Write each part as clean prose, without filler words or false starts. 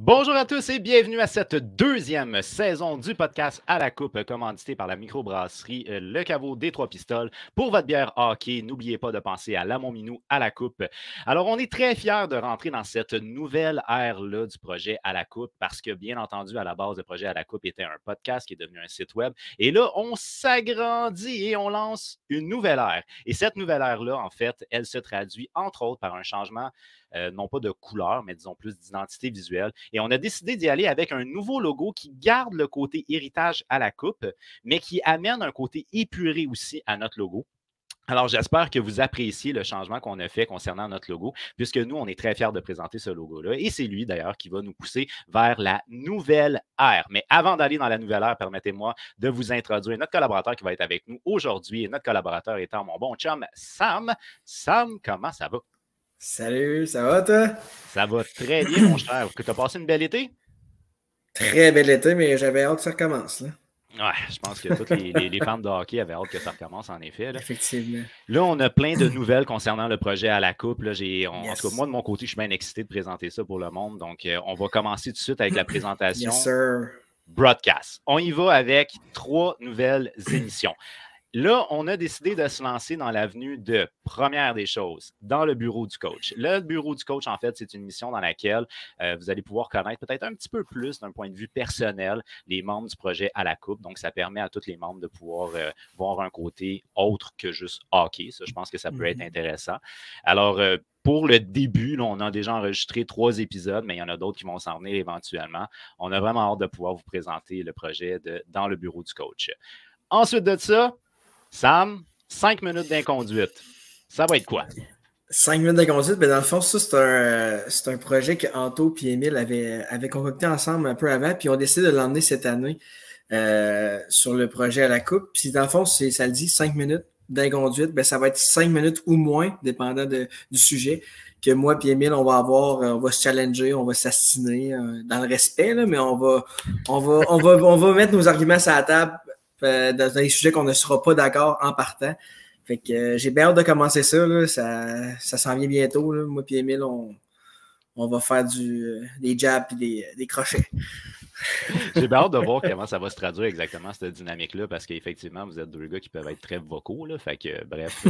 Bonjour à tous et bienvenue à cette deuxième saison du podcast à la coupe, commandité par la microbrasserie Le Caveau des Trois Pistoles. Pour votre bière hockey, n'oubliez pas de penser à l'Amont Minou à la coupe. Alors, on est très fiers de rentrer dans cette nouvelle ère-là du projet à la coupe parce que, bien entendu, à la base, le projet à la coupe était un podcast qui est devenu un site web. Et là, on s'agrandit et on lance une nouvelle ère. Et cette nouvelle ère-là, en fait, elle se traduit entre autres par un changement non pas de couleur, mais disons plus d'identité visuelle. Et on a décidé d'y aller avec un nouveau logo qui garde le côté héritage à la coupe, mais qui amène un côté épuré aussi à notre logo. Alors, j'espère que vous appréciez le changement qu'on a fait concernant notre logo, puisque nous, on est très fiers de présenter ce logo-là. Et c'est lui, d'ailleurs, qui va nous pousser vers la nouvelle ère. Mais avant d'aller dans la nouvelle ère, permettez-moi de vous introduire notre collaborateur qui va être avec nous aujourd'hui. Et notre collaborateur étant mon bon chum, Sam. Sam, comment ça va? Salut, ça va toi? Ça va très bien, mon cher. Tu as passé une belle été? Très bel été, mais j'avais hâte que ça recommence. Là. Ouais, je pense que tous les fans de hockey avaient hâte que ça recommence, en effet. Là. Effectivement. Là, on a plein de nouvelles concernant le projet à la coupe. Là, En tout cas, Yes. moi, de mon côté, je suis bien excité de présenter ça pour le monde. Donc, on va commencer tout de suite avec la présentation. Yes, sir. Broadcast. On y va avec 3 nouvelles émissions. Là, on a décidé de se lancer dans l'avenue de première des choses, dans le bureau du coach. Le bureau du coach, en fait, c'est une mission dans laquelle vous allez pouvoir connaître peut-être un petit peu plus d'un point de vue personnel les membres du projet à la coupe. Donc, ça permet à tous les membres de pouvoir voir un côté autre que juste hockey. Ça, je pense que ça peut être intéressant. Alors, pour le début, là, on a déjà enregistré 3 épisodes, mais il y en a d'autres qui vont s'en venir éventuellement. On a vraiment hâte de pouvoir vous présenter le projet dans le bureau du coach. Ensuite de ça, Sam, 5 minutes d'inconduite. Ça va être quoi? 5 minutes de conduite, mais dans le fond, ça, c'est un projet que Anto et Émile avaient concocté ensemble un peu avant, puis ont décidé de l'emmener cette année sur le projet à la coupe. Puis dans le fond, ça le dit 5 minutes d'inconduite, ben, ça va être 5 minutes ou moins, dépendant du sujet, que moi et Émile, on va se challenger, on va s'astiner dans le respect, là, mais on va mettre nos arguments sur la table dans des sujets qu'on ne sera pas d'accord en partant. Fait que j'ai bien hâte de commencer ça. Là. Ça s'en vient bientôt. Là. Moi et Émile, on va faire des jabs et des crochets. J'ai bien hâte de voir comment ça va se traduire exactement, cette dynamique-là, parce qu'effectivement, vous êtes 2 gars qui peuvent être très vocaux. Là, fait que, bref,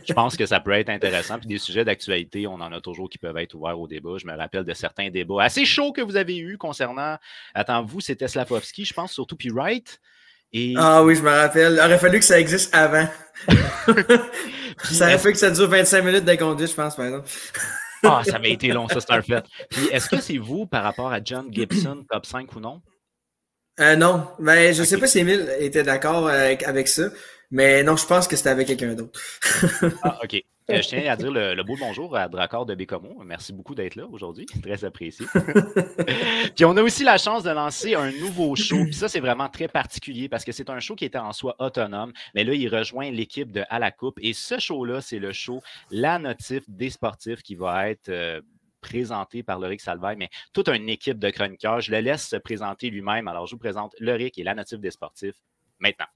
je pense que ça peut être intéressant. Puis des sujets d'actualité, on en a toujours qui peuvent être ouverts au débat. Je me rappelle de certains débats assez chauds que vous avez eus concernant, attends-vous, c'était Slavkovski, je pense, surtout, puis Wright. Et... Ah oui, je me rappelle. Il aurait fallu que ça existe avant. Ça aurait fallu que ça dure 25 minutes d'inconduite, je pense, par exemple. Ah, ça avait été long, ça, c'est un fait. Puis, est-ce que c'est vous, par rapport à John Gibson, top 5 ou non? Non, mais je sais pas si Émile était d'accord avec ça, mais non, je pense que c'était avec quelqu'un d'autre. Ah, OK. Je tiens à dire le beau bonjour à Dracor de Bécomo. Merci beaucoup d'être là aujourd'hui. Très apprécié. Puis on a aussi la chance de lancer un nouveau show. Puis ça, c'est vraiment très particulier parce que c'est un show qui était en soi autonome. Mais là, il rejoint l'équipe de À la Coupe. Et ce show-là, c'est le show La Notif des sportifs qui va être présenté par Loric Salvaille, mais toute une équipe de chroniqueurs. Je le laisse se présenter lui-même. Alors, je vous présente Loric et La Notif des sportifs maintenant.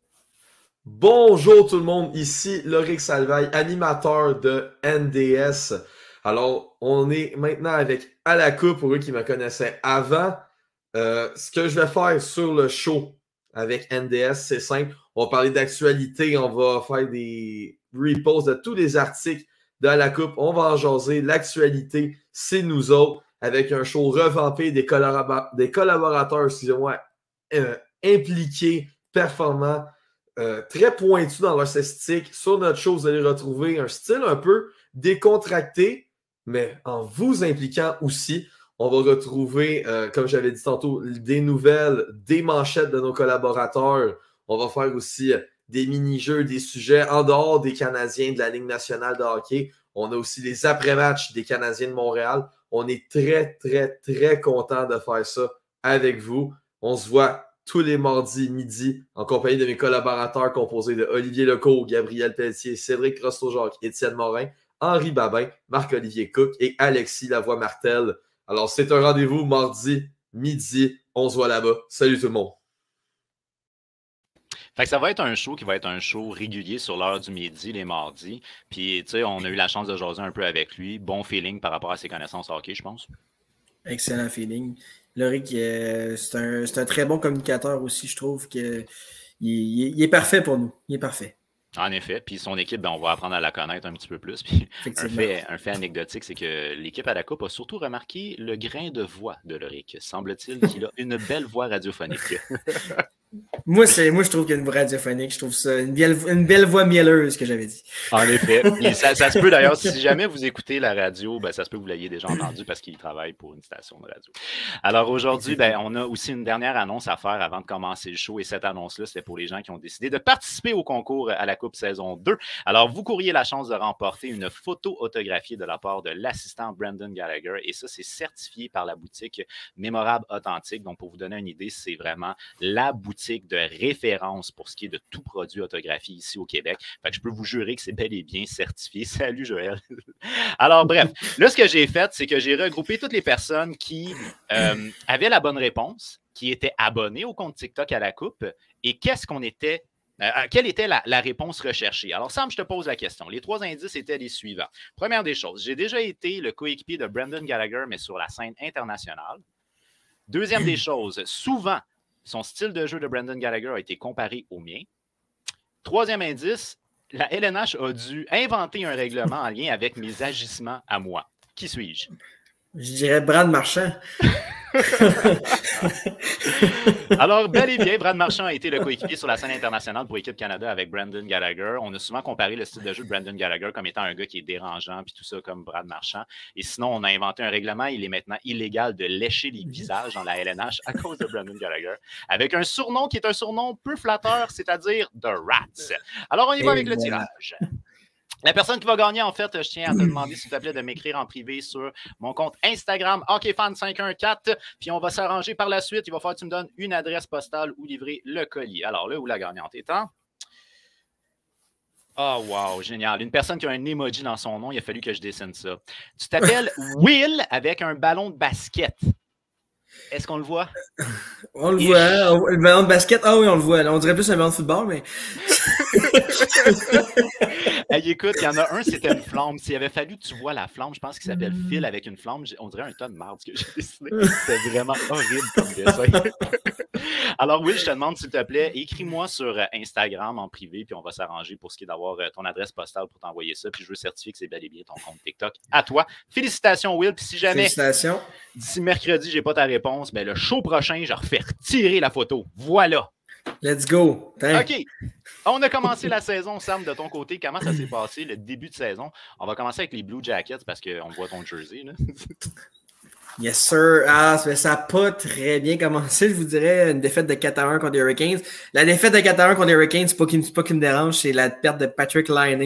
Bonjour tout le monde, ici Loric Salvaille, animateur de NDS. Alors, on est maintenant avec À la Coupe, pour eux qui me connaissaient avant. Ce que je vais faire sur le show avec NDS, c'est simple. On va parler d'actualité, on va faire des reposts de tous les articles de À la Coupe. On va en jaser. L'actualité, c'est nous autres, avec un show revampé, des collaborateurs, excusez-moi, impliqués, performants. Très pointu dans leur statistique. Sur notre show, vous allez retrouver un style un peu décontracté, mais en vous impliquant aussi. On va retrouver, comme j'avais dit tantôt, des nouvelles, des manchettes de nos collaborateurs. On va faire aussi des mini-jeux, des sujets en dehors des Canadiens de la Ligue nationale de hockey. On a aussi les après-matchs des Canadiens de Montréal. On est très, très, très content de faire ça avec vous. On se voit tous les mardis midi en compagnie de mes collaborateurs composés de Olivier Lecourt, Gabriel Pelletier, Cédric Rosto-Jacques, Étienne Morin, Henri Babin, Marc-Olivier Cook et Alexis Lavoie-Martel. Alors, c'est un rendez-vous mardi midi. On se voit là-bas. Salut tout le monde. Fait que ça va être un show qui va être un show régulier sur l'heure du midi, les mardis. Puis, tu sais, on a eu la chance de jaser un peu avec lui. Bon feeling par rapport à ses connaissances hockey, je pense. Excellent feeling. Loric, c'est un très bon communicateur aussi, je trouve que il est parfait pour nous. Il est parfait. En effet, puis son équipe, on va apprendre à la connaître un petit peu plus. Puis un fait anecdotique, c'est que l'équipe à la Coupe a surtout remarqué le grain de voix de Loric. Semble-t-il qu'il a une belle voix radiophonique. Moi, je trouve qu'il y a une voix radiophonique. Je trouve ça une belle voix mielleuse que j'avais dit. En effet. Et ça se peut d'ailleurs, si jamais vous écoutez la radio, ça se peut que vous l'ayez déjà entendu parce qu'il travaille pour une station de radio. Alors aujourd'hui, on a aussi une dernière annonce à faire avant de commencer le show. Et cette annonce-là, c'était pour les gens qui ont décidé de participer au concours à la Coupe saison 2. Alors, vous courriez la chance de remporter une photo autographiée de la part de l'assistant Brendan Gallagher. Et ça, c'est certifié par la boutique Mémorable Authentique. Donc, pour vous donner une idée, c'est vraiment la boutique de référence pour ce qui est de tout produit autographié ici au Québec. Fait que je peux vous jurer que c'est bel et bien certifié. Salut Joël. Alors bref, là ce que j'ai fait, c'est que j'ai regroupé toutes les personnes qui avaient la bonne réponse, qui étaient abonnées au compte TikTok à la Coupe et quelle était la réponse recherchée? Alors, Sam, je te pose la question. Les 3 indices étaient les suivants. Première des choses, j'ai déjà été le coéquipier de Brendan Gallagher, mais sur la scène internationale. Deuxième des choses, souvent, son style de jeu de Brendan Gallagher a été comparé au mien. Troisième indice, la LNH a dû inventer un règlement en lien avec mes agissements à moi. Qui suis-je? Je dirais Brad Marchand. Alors, bel et bien, Brad Marchand a été le coéquipier sur la scène internationale pour Équipe Canada avec Brendan Gallagher. On a souvent comparé le style de jeu de Brendan Gallagher comme étant un gars qui est dérangeant, puis tout ça comme Brad Marchand. Et sinon, on a inventé un règlement. Il est maintenant illégal de lécher les visages dans la LNH à cause de Brendan Gallagher, avec un surnom qui est un surnom peu flatteur, c'est-à-dire The Rats. Alors, on y va avec le tirage. La personne qui va gagner, en fait, je tiens à te demander, s'il te plaît, de m'écrire en privé sur mon compte Instagram, HockeyFan514, puis on va s'arranger par la suite. Il va falloir que tu me donnes une adresse postale où livrer le colis. Alors là, où la gagnante étant? Oh, wow, génial. Une personne qui a un emoji dans son nom, il a fallu que je dessine ça. Tu t'appelles Will avec un ballon de basket. Est-ce qu'on le voit? On le voit. Le ballon de basket, ah oui, on le voit. On dirait plus un ballon de football, mais... Hey, écoute, il y en a un, c'était une flamme. S'il avait fallu que tu vois la flamme, je pense qu'il s'appelle Phil avec une flamme. On dirait un tas de marde que j'ai dessiné. C'était vraiment horrible comme dessin. Alors oui, je te demande, s'il te plaît, écris-moi sur Instagram en privé, puis on va s'arranger pour ce qui est d'avoir ton adresse postale pour t'envoyer ça. Puis je veux certifier que c'est bel et bien ton compte TikTok à toi. Félicitations, Will. Puis si jamais d'ici mercredi, j'ai pas ta réponse, le show prochain, je refais retirer la photo. Voilà. Let's go. Thanks. OK. On a commencé la saison, Sam, de ton côté. Comment ça s'est passé, le début de saison? On va commencer avec les Blue Jackets parce qu'on voit ton jersey. Là. Yes, sir. Ça n'a pas très bien commencé, je vous dirais. Une défaite de 4-1 contre les Hurricanes. La défaite de 4-1 contre les Hurricanes, c'est pas qui me dérange, c'est la perte de Patrick Laine.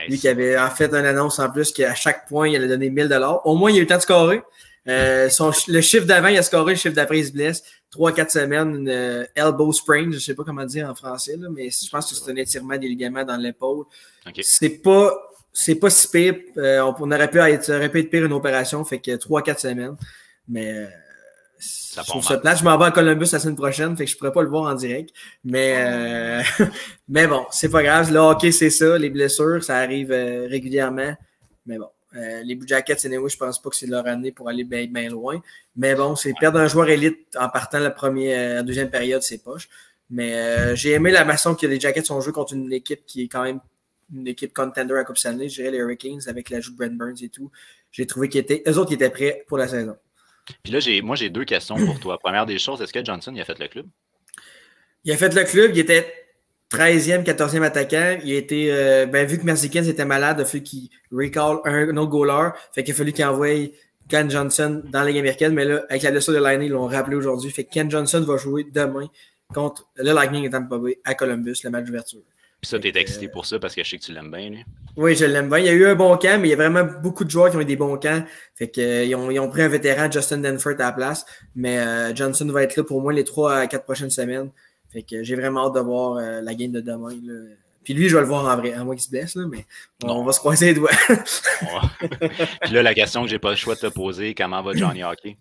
Lui qui avait en fait une annonce en plus qu'à chaque point, il allait donner 1000$. Au moins, il a eu le temps de scorer. Le chiffre d'avant, il a scoré, le chiffre d'après, il se blesse. 3-4 semaines, une elbow sprain, je ne sais pas comment dire en français, là, mais je pense que c'est un étirement des ligaments dans l'épaule. Okay. C'est pas si pire. On aurait pu être pire une opération, fait que 3-4 semaines. Mais je trouve ça plate. Je m'en vais à Columbus la semaine prochaine, fait que je ne pourrais pas le voir en direct. Mais, mais bon, c'est pas grave. Le hockey, c'est ça. Les blessures, ça arrive régulièrement. Mais bon. Les Blue Jackets, anyway, je pense pas que c'est leur année pour aller bien loin. Mais bon, c'est perdre un joueur élite en partant la deuxième période, c'est poche. Mais j'ai aimé la façon que les Jackets ont joué contre une équipe qui est quand même une équipe contender à Coupe Stanley. Je dirais les Hurricanes avec l'ajout de Brent Burns et tout. J'ai trouvé eux autres qui étaient prêts pour la saison. Puis là, moi, j'ai 2 questions pour toi. Première des choses, est-ce que Johnson, il a fait le club? Il a fait le club. Il était 13e, 14e attaquant. Il a été, vu que Merzlikins était malade, il a fallu qu'il recall un autre goaler. Fait qu'il a fallu qu'il envoie Ken Johnson dans la Ligue américaine. Mais là, avec la blessure de Laine, ils l'ont rappelé aujourd'hui. Fait que Ken Johnson va jouer demain contre le Lightning et Tampa Bay à Columbus, le match d'ouverture. Puis ça, t'es excité pour ça parce que je sais que tu l'aimes bien, lui. Oui, je l'aime bien. Il y a eu un bon camp, mais il y a vraiment beaucoup de joueurs qui ont eu des bons camps. Fait que, ils ont pris un vétéran, Justin Danforth, à la place. Mais Johnson va être là pour au moins les 3 à 4 prochaines semaines. Fait que j'ai vraiment hâte de voir la game de demain. Là. Puis lui, je vais le voir en vrai, à moins qu'il se blesse, là, mais on va se croiser les doigts. Puis là, la question que j'ai pas le choix de te poser, comment va Johnny Hockey?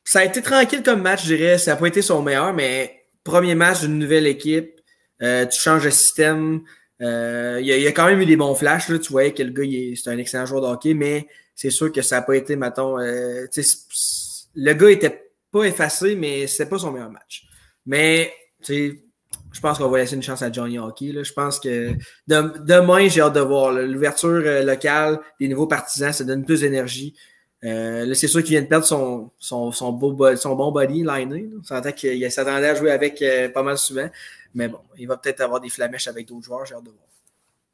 Ça a été tranquille comme match, je dirais. Ça n'a pas été son meilleur, mais premier match d'une nouvelle équipe, tu changes de système. Il y a quand même eu des bons flashs. Là. Tu voyais que le gars, c'est un excellent joueur de hockey, mais c'est sûr que ça n'a pas été, mettons, le gars était pas effacé, mais c'était pas son meilleur match. Mais, je pense qu'on va laisser une chance à Johnny Hockey. Là. Je pense que demain, j'ai hâte de voir l'ouverture locale, des nouveaux partisans, ça donne plus d'énergie. Là, c'est sûr qu'il vient de perdre son bon body liné. On s'entend qu'il s'attendait à jouer avec pas mal souvent. Mais bon, il va peut-être avoir des flamèches avec d'autres joueurs, j'ai hâte de voir.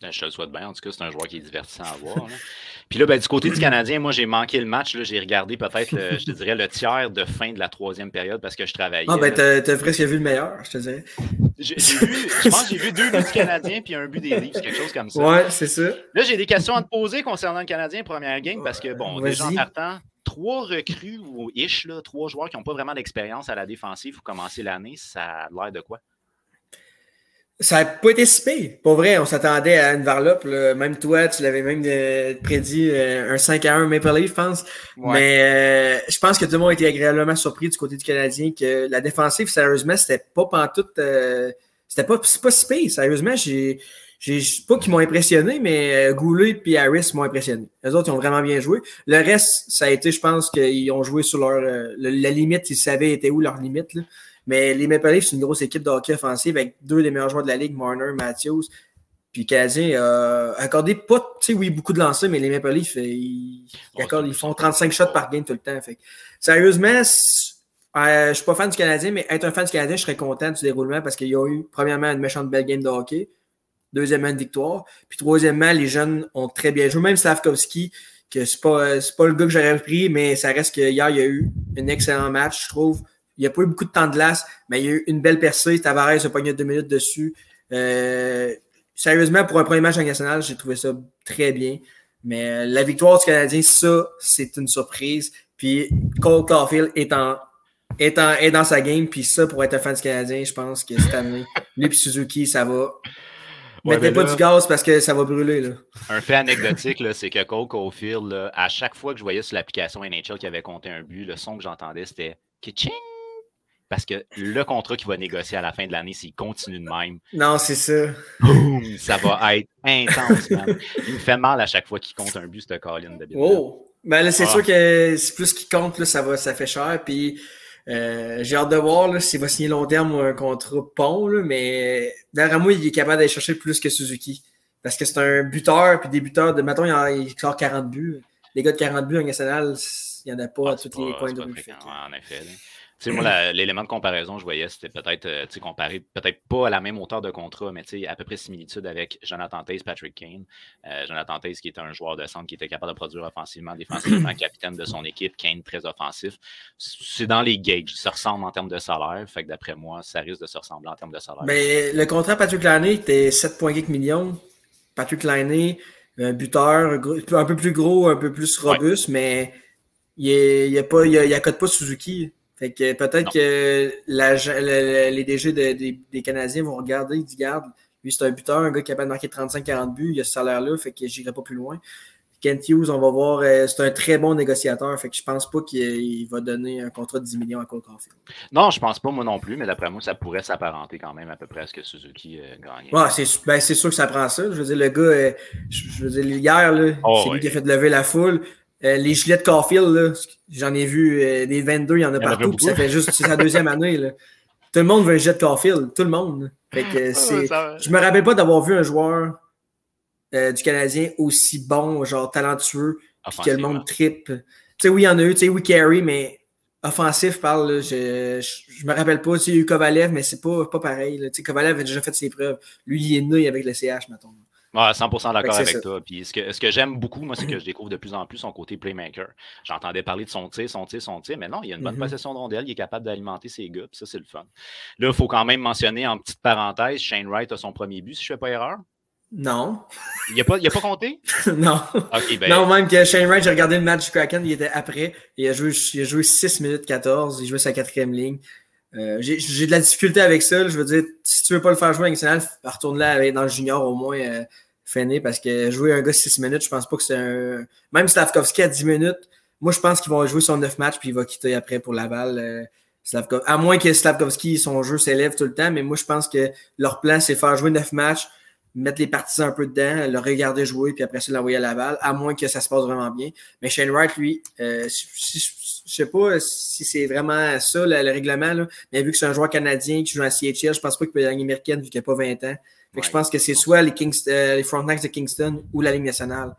Je te le souhaite bien. En tout cas, c'est un joueur qui est divertissant à voir. Là. Puis là, du côté du Canadien, moi, j'ai manqué le match. Là. J'ai regardé peut-être, je te dirais, le tiers de fin de la 3e période parce que je travaillais. Ah, t'as presque vu le meilleur, je te dirais. Je pense que j'ai vu 2 buts du Canadien puis un but des Leafs, quelque chose comme ça. Ouais, c'est ça. Là, j'ai des questions à te poser concernant le Canadien première game parce que, bon, déjà en partant, 3 recrues ou ish, 3 joueurs qui n'ont pas vraiment d'expérience à la défensive pour commencer l'année, ça a l'air de quoi? Ça n'a pas été si pire. Pour vrai, on s'attendait à une varlope. Là. Même toi, tu l'avais même prédit un 5-1 Maple Leaf, je pense. Ouais. Mais je pense que tout le monde a été agréablement surpris du côté du Canadien que la défensive, sérieusement, c'était pas pantoute. C'est pas si pire. Sérieusement, j'ai pas qu'ils m'ont impressionné, mais Goulet et Harris m'ont impressionné. Les autres, ils ont vraiment bien joué. Le reste, ça a été, je pense, qu'ils ont joué sur la limite. Ils savaient était où leur limite, là. Mais les Maple Leafs, c'est une grosse équipe de hockey offensive avec 2 des meilleurs joueurs de la Ligue, Marner, Matthews. Puis le Canadien a accordé pas, tu sais, oui, beaucoup de lancers, mais les Maple Leafs, ils font 35 shots par game tout le temps. Fait. Sérieusement, je suis pas fan du Canadien, mais être un fan du Canadien, je serais content du déroulement parce qu'il y a eu, premièrement, une méchante belle game de hockey. Deuxièmement, une victoire. Puis troisièmement, les jeunes ont très bien joué. Même Slavkovski, que c'est pas le gars que j'aurais pris, mais ça reste qu'hier, il y a eu un excellent match, je trouve. Il n'y a pas eu beaucoup de temps de glace, mais il y a eu une belle percée. Tavares a pogné 2 minutes dessus. Sérieusement, pour un premier match en national, j'ai trouvé ça très bien. Mais la victoire du Canadien, ça, c'est une surprise. Puis Cole Caulfield est dans sa game. Puis ça, pour être un fan du Canadien, je pense que cette année, lui et Suzuki, ça va. Mettez pas du gaz parce que ça va brûler. Là. Un fait anecdotique, là, c'est que Cole Caulfield, là, à chaque fois que je voyais sur l'application NHL qui avait compté un but, le son que j'entendais, c'était « Kitching ». Parce que le contrat qu'il va négocier à la fin de l'année, s'il continue de même. Non, c'est ça. Boum, ça va être intense, man. Il me fait mal à chaque fois qu'il compte un but, ce Colin de Bill. Oh! Ben là, c'est sûr que c'est plus qu'il compte, là, ça fait cher. Puis j'ai hâte de voir s'il va signer long terme ou un contrat pont, là, mais derrière moi, il est capable d'aller chercher plus que Suzuki. Parce que c'est un buteur, puis des buteurs de. Mettons, il sort 40 buts. Les gars de 40 buts en national, il n'y en a pas à tous les coins de rue. En effet. Tu sais, moi, l'élément de comparaison, je voyais, c'était peut-être, comparé, peut-être pas à la même hauteur de contrat, mais à peu près similitude avec Jonathan Toews, Patrick Kane. Jonathan Toews, qui était un joueur de centre qui était capable de produire offensivement, défensivement, capitaine de son équipe, Kane très offensif. C'est dans les gages, ça ressemble en termes de salaire, fait que d'après moi, ça risque de se ressembler en termes de salaire. Mais le contrat Patrick Laine était 7,4 millions. Patrick Laine, un buteur un peu plus gros, un peu plus robuste, mais il accorde pas Suzuki. Fait que peut-être que les DG des Canadiens vont regarder, ils disent, regarde, lui c'est un buteur, un gars capable de marquer 35-40 buts, il a ce salaire-là, fait que j'irai pas plus loin. Kent Hughes, on va voir, c'est un très bon négociateur, fait que je pense pas qu'il va donner un contrat de 10 millions à Cole Caulfield. Non, je pense pas moi non plus, mais d'après moi, ça pourrait s'apparenter quand même à peu près à ce que Suzuki gagnait. Ouais, c'est sûr que ça prend ça. Je veux dire, le gars, hier, là, c'est lui qui a fait lever la foule. Les gilets de Caulfield, là, j'en ai vu des 22, il y en a partout, puis ça fait juste sa 2e année. Là. Tout le monde veut un gilet de Caulfield, tout le monde. Fait que je me rappelle pas d'avoir vu un joueur du Canadien aussi bon, genre talentueux, puis que le monde trippe. Tu sais, oui, il y en a eu, tu sais, oui, Carey, mais offensif, parle, là, je me rappelle pas, tu sais, il y a eu Kovalev, mais c'est pas pareil. Tu sais, Kovalev a déjà fait ses preuves. Lui, il est né avec le CH, mettons. Ouais, 100% d'accord avec toi. Puis ce que j'aime beaucoup, moi, c'est que je découvre de plus en plus son côté playmaker. J'entendais parler de son tir, mais non, il y a une bonne possession de rondelle, il est capable d'alimenter ses gars, puis ça, c'est le fun. Là, il faut quand même mentionner en petite parenthèse, Shane Wright a son premier but, si je ne fais pas erreur. Non. Il n'a pas compté? Non. Okay, ben... Non, même que Shane Wright, j'ai regardé le match du Kraken, il était après, il a joué 6 minutes 14, il jouait sa 4e ligne. J'ai de la difficulté avec ça. Je veux dire, si tu veux pas le faire jouer en national, retourne-là dans le junior au moins Fenner, parce que jouer un gars 6 minutes, je pense pas que c'est un. Même Slavkovski à 10 minutes, moi je pense qu'ils vont jouer son 9 matchs puis il va quitter après pour Laval. À moins que Slavkovski, son jeu s'élève tout le temps, mais moi je pense que leur plan c'est faire jouer 9 matchs, mettre les partisans un peu dedans, le regarder jouer, puis après ça, l'envoyer à Laval, à moins que ça se passe vraiment bien. Mais Shane Wright, lui, je sais pas si c'est vraiment ça, le règlement, là, mais vu que c'est un joueur canadien qui joue en CHL, je pense pas qu'il peut y avoir une américaine vu qu'il n'a pas 20 ans. Fait que je pense que c'est soit les Frontenacs de Kingston ou la Ligue nationale.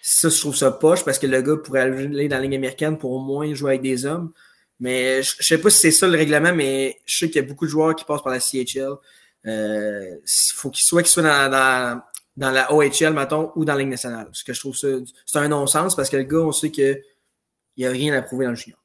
Ça, je trouve ça poche parce que le gars pourrait aller dans la Ligue américaine pour au moins jouer avec des hommes. Mais je sais pas si c'est ça le règlement, mais je sais qu'il y a beaucoup de joueurs qui passent par la CHL. Faut qu'ils soient dans la OHL, mettons, ou dans la Ligue nationale. Parce que je trouve ça, c'est un non-sens parce que le gars, on sait qu'il n'y a rien à prouver dans le junior.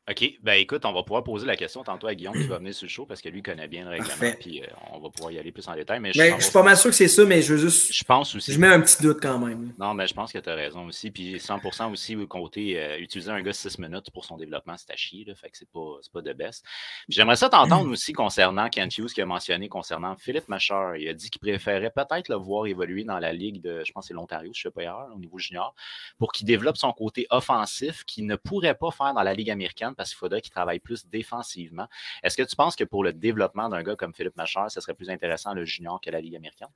OK. Ben écoute, on va pouvoir poser la question tantôt à Guillaume qui va venir sur le show parce que lui connaît bien le règlement. Puis on va pouvoir y aller plus en détail. Mais je suis pas mal sûr que c'est ça, mais je veux juste. Je pense aussi. Je mets un petit doute quand même. Non, mais je pense que tu as raison aussi. Puis 100% aussi, côté utiliser un gars 6 minutes pour son développement, c'est à chier. Là, fait que c'est pas de best. J'aimerais ça t'entendre aussi concernant Kent Hughes qui a mentionné concernant Philippe Macheur. Il a dit qu'il préférait peut-être le voir évoluer dans la ligue de, je pense que c'est l'Ontario, je ne sais pas hier, au niveau junior, pour qu'il développe son côté offensif qu'il ne pourrait pas faire dans la ligue américaine parce qu'il faudrait qu'il travaille plus défensivement. Est-ce que tu penses que pour le développement d'un gars comme Philippe Macheur, ce serait plus intéressant le junior que la ligue américaine?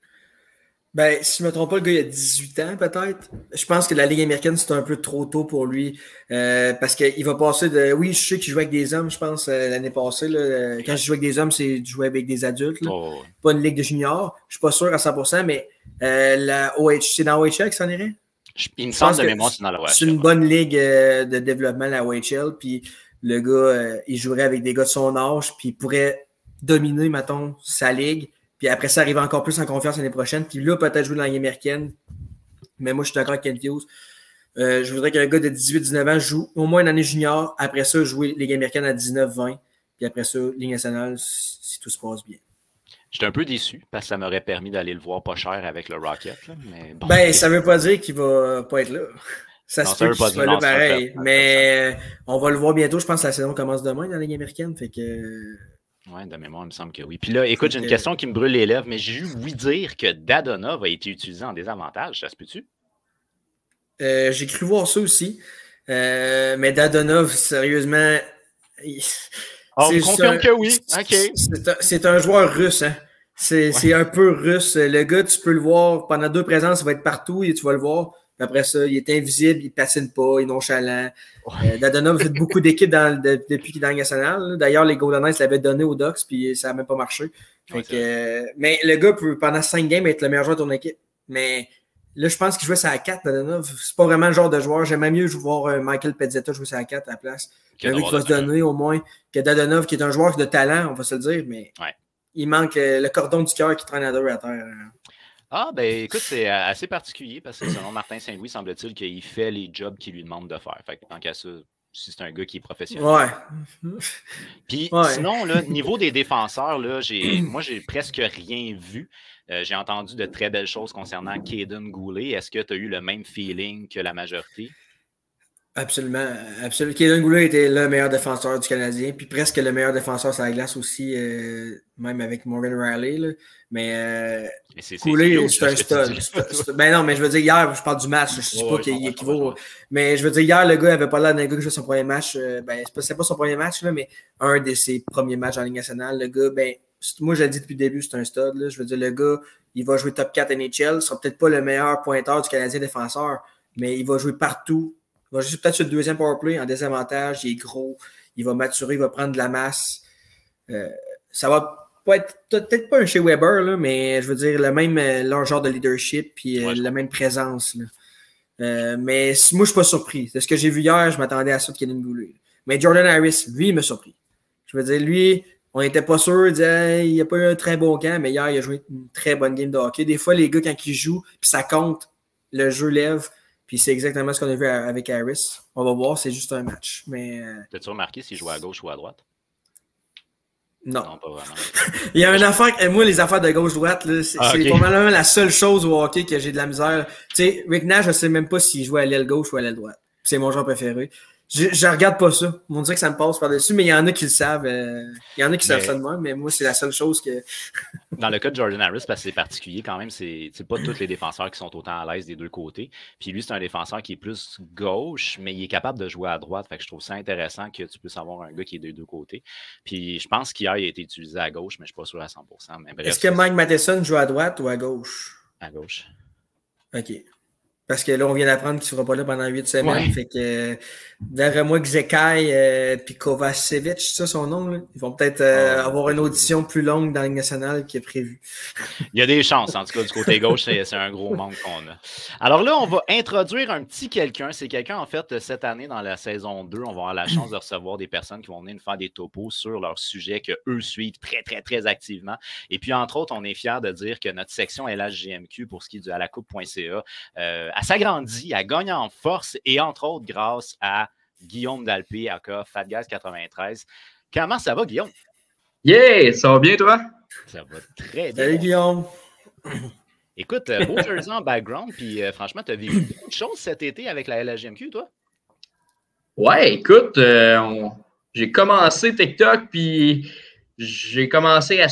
Ben, si je ne me trompe pas, le gars, il a 18 ans, peut-être. Je pense que la Ligue américaine, c'est un peu trop tôt pour lui. Parce qu'il va passer de. Oui, je sais qu'il jouait avec des hommes, je pense, l'année passée. Là, quand je joue avec des hommes, c'est de jouer avec des adultes. Là. Oh. Pas une Ligue de juniors. Je ne suis pas sûr à 100%, mais c'est dans OHL qu'il s'en irait? Il me semble de mémoire, c'est dans la OHL. C'est une bonne ligue de développement, la OHL. Puis le gars, il jouerait avec des gars de son âge, puis il pourrait dominer, mettons, sa ligue. Puis après ça, arriver encore plus en confiance l'année prochaine. Puis là, peut-être jouer dans la Ligue américaine. Mais moi, je suis d'accord avec Kent Hughes. Je voudrais qu'un gars de 18-19 ans joue au moins une année junior. Après ça, jouer Ligue américaine à 19-20. Puis après ça, Ligue nationale, si tout se passe bien. J'étais un peu déçu parce que ça m'aurait permis d'aller le voir pas cher avec le Rocket. Là, mais bon. Ben, ça veut pas dire qu'il va pas être là. Ça se peut qu'il soit là pareil. Mais on va le voir bientôt. Je pense que la saison commence demain dans la Ligue américaine. Fait que... Oui, de mémoire, il me semble que oui. Puis là, écoute, j'ai une question qui me brûle les lèvres, mais j'ai eu ouï dire que Dadonov a été utilisé en désavantage. Ça se peut-tu? J'ai cru voir ça aussi. Mais Dadonov, sérieusement... On confirme que oui. OK. C'est un joueur russe. Hein? C'est un peu russe. Le gars, tu peux le voir pendant 2 présences, il va être partout et tu vas le voir. Après ça, il est invisible, il ne patine pas, il est nonchalant. Dadonov fait beaucoup d'équipes depuis qu'il est dans la nationale. D'ailleurs, les Golden Knights l'avaient donné aux Ducks, puis ça n'a même pas marché. Mais le gars peut, pendant 5 games, être le meilleur joueur de ton équipe. Mais là, je pense qu'il jouait sur la 4, Dadonov. C'est pas vraiment le genre de joueur. J'aimerais mieux voir Michael Pezzetta jouer sur la 4 à la place. Un gars qui va se donner au moins que Dadonov, qui est un joueur de talent, on va se le dire, mais il manque le cordon du cœur qui traîne à 2 à terre. Ah, ben écoute, c'est assez particulier parce que selon Martin Saint-Louis, semble-t-il qu'il fait les jobs qu'il lui demande de faire. Fait que tant qu'à ça, si c'est un gars qui est professionnel. Ouais. Puis sinon, là, niveau des défenseurs, là, moi, j'ai presque rien vu. J'ai entendu de très belles choses concernant Kaden Goulet. Est-ce que tu as eu le même feeling que la majorité? Absolument. Kaden Goulet était le meilleur défenseur du Canadien, puis presque le meilleur défenseur sur la glace aussi, même avec Morgan Riley. Là. Mais Goulet, c'est un stud. Ben non, mais je veux dire, hier, je parle du match, je ne sais pas qu'il équivaut. Mais je veux dire, hier, le gars n'avait pas l'air d'un gars qui jouait son premier match. C'est pas son premier match, là, mais un de ses premiers matchs en Ligue nationale. Le gars, moi, je l'ai dit depuis le début, c'est un stud. Là. Je veux dire, le gars, il va jouer top 4 NHL. Il ne sera peut-être pas le meilleur pointeur du Canadien défenseur, mais il va jouer partout. Il va jouer peut-être sur le deuxième powerplay en désavantage. Il est gros. Il va maturer. Il va prendre de la masse. Ça va pas être peut-être pas un chez Weber, là, mais je veux dire, leur genre de leadership puis la même présence. Là. Mais moi, je ne suis pas surpris. De ce que j'ai vu hier, je m'attendais à ça de Kaden Goulet. Mais Jordan Harris, lui, il m'a surpris. Je veux dire, lui, on n'était pas sûr. Il disait, il n'a pas eu un très bon camp, mais hier, il a joué une très bonne game de hockey. Des fois, les gars, quand ils jouent, puis ça compte, le jeu lève. Puis c'est exactement ce qu'on a vu avec Harris. On va voir, c'est juste un match. Mais t'as-tu remarqué s'il joue à gauche ou à droite? Non. Non, pas vraiment. Il y a une affaire, moi, les affaires de gauche-droite, c'est probablement la seule chose au hockey que j'ai de la misère. Tu sais, Rick Nash, je ne sais même pas s'il joue à l'aile gauche ou à l'aile droite. C'est mon joueur préféré. Je regarde pas ça. On dirait que ça me passe par-dessus, mais il y en a qui le savent. Il y en a qui savent ça de moi, mais moi, c'est la seule chose que. Dans le cas de Jordan Harris, parce que c'est particulier quand même, c'est pas tous les défenseurs qui sont autant à l'aise des deux côtés. Puis lui, c'est un défenseur qui est plus gauche, mais il est capable de jouer à droite. Fait que je trouve ça intéressant que tu puisses avoir un gars qui est des deux côtés. Puis je pense qu'hier, il a été utilisé à gauche, mais je suis pas sûr à 100%. Mais bref, est-ce que Mike Matheson joue à droite ou à gauche? À gauche. OK. Parce que là, on vient d'apprendre qu'il ne sera pas là pendant 8 semaines. Fait que, d'après moi, Gzekai puis Kovacevic, c'est ça son nom, là? Ils vont peut-être avoir une audition plus longue dans la Ligue nationale qui est prévue. Il y a des chances, en tout cas, du côté gauche, c'est un gros manque qu'on a. Alors là, on va introduire un petit quelqu'un. C'est quelqu'un, en fait, cette année, dans la saison 2, on va avoir la chance de recevoir des personnes qui vont venir nous faire des topos sur leur sujet qu'eux suivent très, très, très activement. Et puis, entre autres, on est fiers de dire que notre section LHJMQ, pour ce qui est du alacoupe.ca, elle s'agrandit, elle gagne en force et entre autres grâce à Guillaume Dalpé, aka FatGuys93. Comment ça va, Guillaume? Yeah! Ça va bien, toi? Ça va très bien. Salut, Guillaume! Écoute, beau jersey en background, puis franchement, tu as vécu beaucoup de choses cet été avec la LHJMQ, toi? Ouais, écoute, j'ai commencé TikTok, puis j'ai commencé à...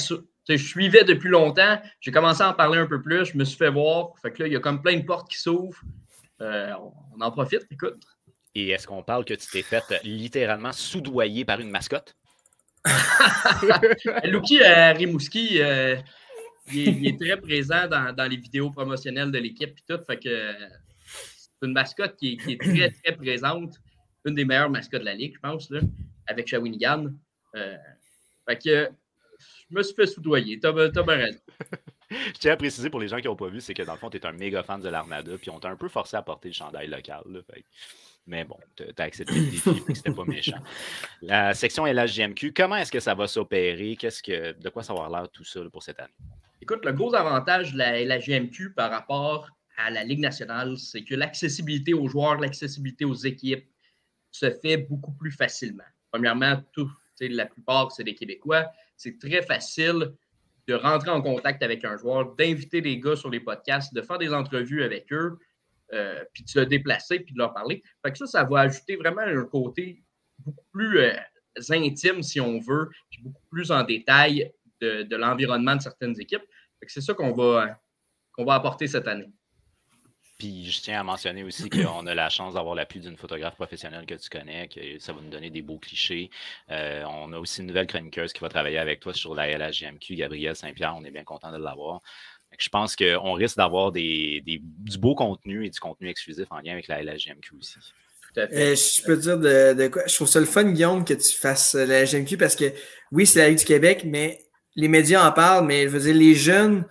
Je suivais depuis longtemps, j'ai commencé à en parler un peu plus, je me suis fait voir. Fait que là, il y a comme plein de portes qui s'ouvrent. On en profite, écoute. Et est-ce qu'on parle que tu t'es fait littéralement soudoyer par une mascotte? Luki Rimouski, il est très présent dans les vidéos promotionnelles de l'équipe et tout. Fait que c'est une mascotte qui est très, très présente. Une des meilleures mascottes de la Ligue, je pense, là, avec Shawinigan. Fait que je me suis fait soudoyer. T'as bien raison. Je tiens à préciser pour les gens qui n'ont pas vu, c'est que dans le fond, tu es un méga fan de l'Armada, puis on t'a un peu forcé à porter le chandail local. Là, fait. Mais bon, tu as accepté le défi, puis c'était pas méchant. La section LHJMQ, comment est-ce que ça va s'opérer? De quoi ça va avoir l'air tout ça là, pour cette année? Écoute, le gros avantage de la LHJMQ par rapport à la Ligue nationale, c'est que l'accessibilité aux joueurs, l'accessibilité aux équipes se fait beaucoup plus facilement. Premièrement, la plupart, c'est des Québécois. C'est très facile de rentrer en contact avec un joueur, d'inviter des gars sur les podcasts, de faire des entrevues avec eux, puis de se déplacer, puis de leur parler. Fait que ça va ajouter vraiment un côté beaucoup plus intime, si on veut, puis beaucoup plus en détail de l'environnement de certaines équipes. Fait que c'est ça qu'on va apporter cette année. Puis je tiens à mentionner aussi qu'on a la chance d'avoir l'appui d'une photographe professionnelle que tu connais, que ça va nous donner des beaux clichés. On a aussi une nouvelle chroniqueuse qui va travailler avec toi sur la LHJMQ, Gabrielle Saint-Pierre. On est bien content de l'avoir. Je pense qu'on risque d'avoir du beau contenu et du contenu exclusif en lien avec la LHJMQ aussi. Tout à fait. Je peux dire de quoi? Je trouve ça le fun, Guillaume, que tu fasses la LHJMQ parce que oui, c'est la Ligue du Québec, mais les médias en parlent, mais je veux dire, les jeunes...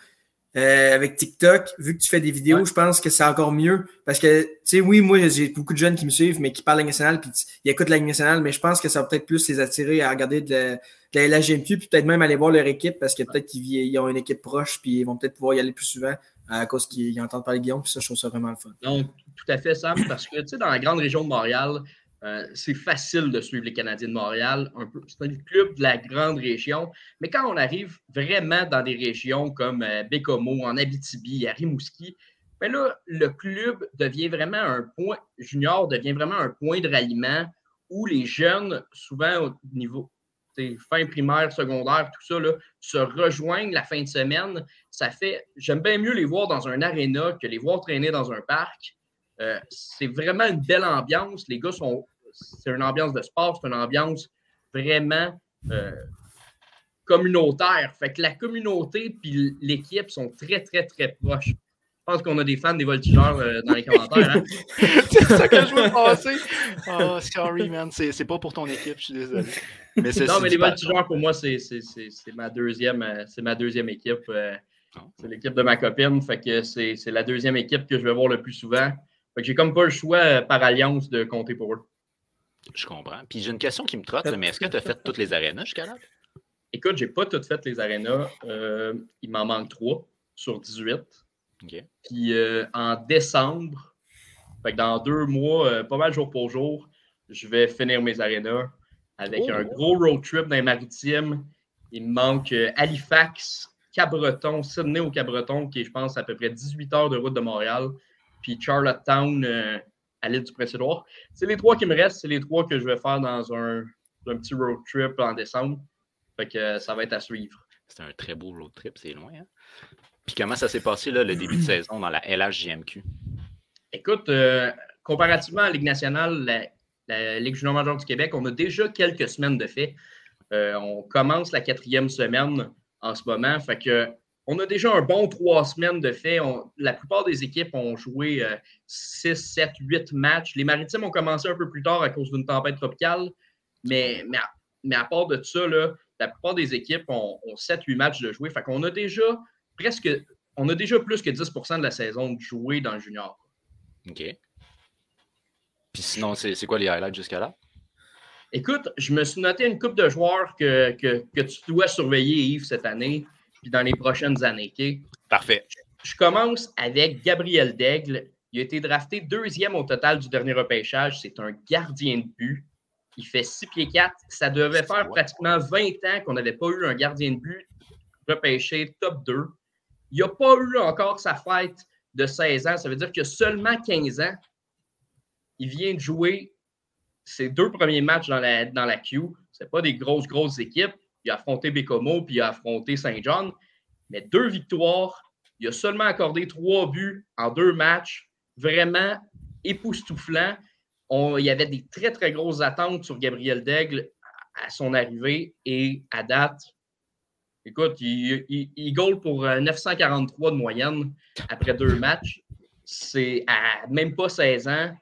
avec TikTok, vu que tu fais des vidéos, je pense que c'est encore mieux. Parce que, tu sais, oui, moi, j'ai beaucoup de jeunes qui me suivent, mais qui parlent la Ligue nationale, puis ils écoutent la Ligue nationale, mais je pense que ça va peut-être plus les attirer à regarder de la LHJMQ, puis peut-être même aller voir leur équipe, parce que peut-être qu'ils ont une équipe proche, puis ils vont peut-être pouvoir y aller plus souvent à cause qu'ils entendent parler de Guillaume, puis ça, je trouve ça vraiment le fun. Donc, tout à fait, Sam, parce que, tu sais, dans la grande région de Montréal, c'est facile de suivre les Canadiens de Montréal. C'est un club de la grande région. Mais quand on arrive vraiment dans des régions comme Bécomo, en Abitibi, à Rimouski, bien là, le club devient vraiment un point junior, devient vraiment un point de ralliement où les jeunes, souvent au niveau fin primaire, secondaire, tout ça, là, se rejoignent la fin de semaine. Ça fait, j'aime bien mieux les voir dans un aréna que les voir traîner dans un parc. C'est vraiment une belle ambiance. Les gars c'est une ambiance de sport, c'est une ambiance vraiment communautaire. Fait que la communauté puis l'équipe sont très, très, très proches. Je pense qu'on a des fans des voltigeurs dans les commentaires. Hein? C'est ça que je veux passer. Oh, sorry, man. C'est pas pour ton équipe, je suis désolé. Mais les voltigeurs, pour moi, c'est ma deuxième équipe. C'est l'équipe de ma copine. Fait que c'est la deuxième équipe que je vais voir le plus souvent. Fait que j'ai comme pas le choix par alliance de compter pour eux. Je comprends. Puis j'ai une question qui me trotte, mais est-ce que tu as fait toutes les arénas jusqu'à là? Écoute, j'ai pas toutes fait les arénas. Il m'en manque 3 sur 18. Okay. Puis en décembre, fait que dans 2 mois, pas mal jour pour jour, je vais finir mes arénas avec un gros road trip dans les Maritimes. Il me manque Halifax, Cap-Breton, Sydney au Cap-Breton, qui est, je pense, à peu près 18 heures de route de Montréal. Puis Charlottetown à l'île du Prince-Édouard. C'est les 3 qui me restent. C'est les 3 que je vais faire dans un petit road trip en décembre. Fait que ça va être à suivre. C'était un très beau road trip, c'est loin. Hein? Puis comment ça s'est passé, là, le début de saison dans la LHJMQ? Écoute, comparativement à la Ligue nationale, la Ligue junior majeure du Québec, on a déjà quelques semaines de fait. On commence la 4e semaine en ce moment. Fait que on a déjà un bon 3 semaines de fait. La plupart des équipes ont joué 6, 7, 8 matchs. Les Maritimes ont commencé un peu plus tard à cause d'une tempête tropicale. Mais à part de ça, là, la plupart des équipes ont 7-8 matchs de jouer. Fait qu'on a déjà plus que 10% de la saison de jouer dans le junior. OK. Puis sinon, c'est quoi les highlights jusqu'à là? Écoute, je me suis noté une couple de joueurs que tu dois surveiller, Yves, cette année, puis dans les prochaines années. OK? Parfait. Je commence avec Gabriel Daigle. Il a été drafté 2e au total du dernier repêchage. C'est un gardien de but. Il fait 6 pieds 4. Ça devait faire pratiquement 20 ans qu'on n'avait pas eu un gardien de but repêché top 2. Il n'a pas eu encore sa fête de 16 ans. Ça veut dire qu'il a seulement 15 ans. Il vient de jouer ses 2 premiers matchs dans la Q. Ce n'est pas des grosses équipes. Il a affronté Bécomo puis il a affronté Saint-John. Mais 2 victoires. Il a seulement accordé 3 buts en 2 matchs. Vraiment époustouflant. Il y avait des très, très grosses attentes sur Gabriel Daigle à son arrivée. Et à date, écoute, il goal pour 943 de moyenne après 2 matchs. C'est à même pas 16 ans.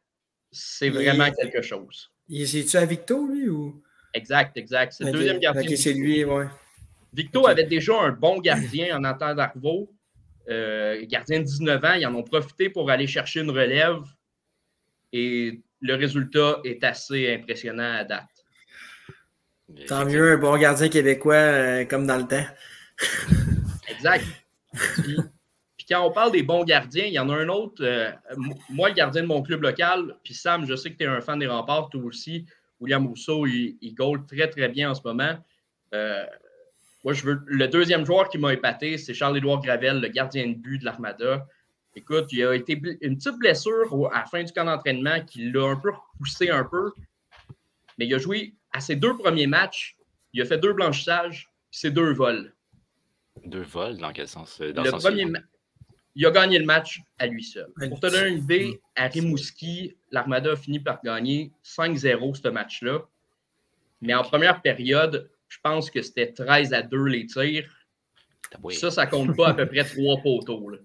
C'est vraiment quelque chose. C'est-tu à Victo, lui? Ou... Exact. C'est le deuxième gardien. OK, c'est lui, ouais. Victo avait déjà un bon gardien en Nathan Darvaux. Gardien de 19 ans. Ils en ont profité pour aller chercher une relève. Et le résultat est assez impressionnant à date. Tant mieux, un bon gardien québécois comme dans le temps. Exact. Puis quand on parle des bons gardiens, il y en a un autre. Moi, le gardien de mon club local, puis Sam, je sais que tu es un fan des Remparts, toi aussi. William Rousseau, il goal très, très bien en ce moment. Moi, le deuxième joueur qui m'a épaté, c'est Charles-Édouard Gravel, le gardien de but de l'Armada. Écoute, il a été une petite blessure à la fin du camp d'entraînement qui l'a un peu repoussé un peu. Mais il a joué à ses 2 premiers matchs. Il a fait 2 blanchissages, c'est 2 vols. 2 vols, dans quel sens? Il a gagné le match à lui seul. Pour te donner une idée, à Rimouski, l'Armada a fini par gagner 5-0 ce match-là. Mais en première période, je pense que c'était 13-2 les tirs. Ça compte pas à peu près 3 poteaux. Là.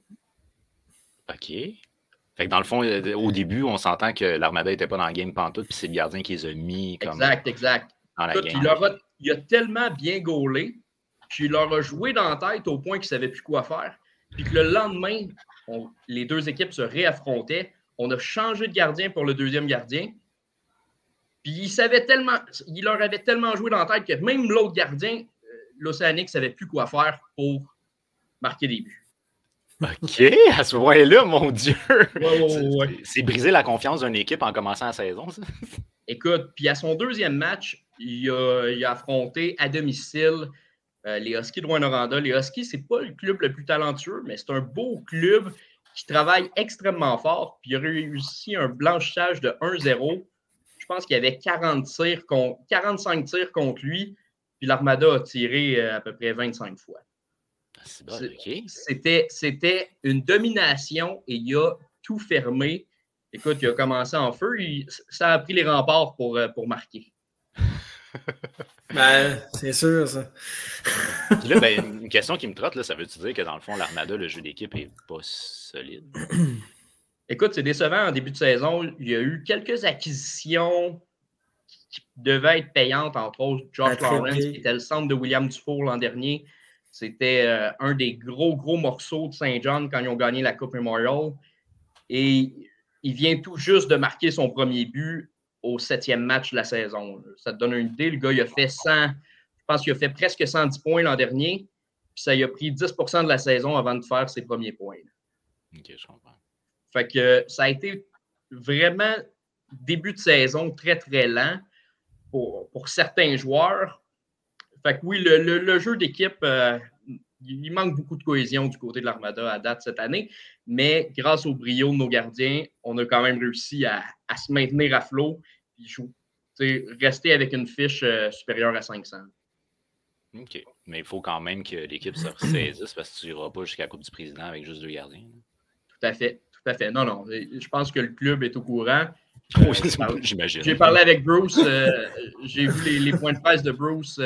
OK. Fait que dans le fond, au début, on s'entend que l'Armada n'était pas dans le game pantoute, puis c'est le gardien qui les a mis comme exact. dans la Écoute, game. Il a tellement bien gaulé qu'il leur a joué dans la tête au point qu'il ne savait plus quoi faire. Puis que le lendemain, les 2 équipes se réaffrontaient. On a changé de gardien pour le deuxième gardien. Puis il leur avait tellement joué dans la tête que même l'autre gardien, l'Océanique, ne savait plus quoi faire pour marquer des buts. OK, à ce point-là, mon Dieu! Ouais. C'est briser la confiance d'une équipe en commençant la saison, ça? Écoute, puis à son deuxième match, il a affronté à domicile les Huskies de Rouyn-Noranda. Les Huskies, c'est pas le club le plus talentueux, mais c'est un beau club qui travaille extrêmement fort. Puis il a réussi un blanchissage de 1-0. Je pense qu'il y avait 45 tirs contre lui, puis l'Armada a tiré à peu près 25 fois. C'est bon, OK. C'était une domination et il a tout fermé. Écoute, il a commencé en feu. Ça a pris les Remparts pour marquer. Ben, c'est sûr, ça. Puis là, une question qui me trotte, là, ça veut-tu dire que dans le fond, l'Armada, le jeu d'équipe est pas solide? Écoute, c'est décevant en début de saison. Il y a eu quelques acquisitions qui devaient être payantes, entre autres Josh Lawrence, qui était le centre de William Dufour l'an dernier. C'était un des gros morceaux de Saint-John quand ils ont gagné la Coupe Memorial. Et il vient tout juste de marquer son premier but au 7e match de la saison. Ça te donne une idée. Le gars, il a fait 100, je pense qu'il a fait presque 110 points l'an dernier. Puis ça lui a pris 10% de la saison avant de faire ses premiers points. OK, je comprends. Fait que ça a été vraiment début de saison très, très lent pour certains joueurs. Fait que oui, le jeu d'équipe, il manque beaucoup de cohésion du côté de l'Armada à date cette année, mais grâce au brio de nos gardiens, on a quand même réussi à se maintenir à flot et rester avec une fiche supérieure à 500. OK. Mais il faut quand même que l'équipe se ressaisisse parce que tu n'iras pas jusqu'à la Coupe du Président avec juste 2 gardiens. Tout à fait. Tout à fait. Non, non. Je pense que le club est au courant. Oui, j'imagine. J'ai parlé avec Bruce. J'ai vu les points de presse de Bruce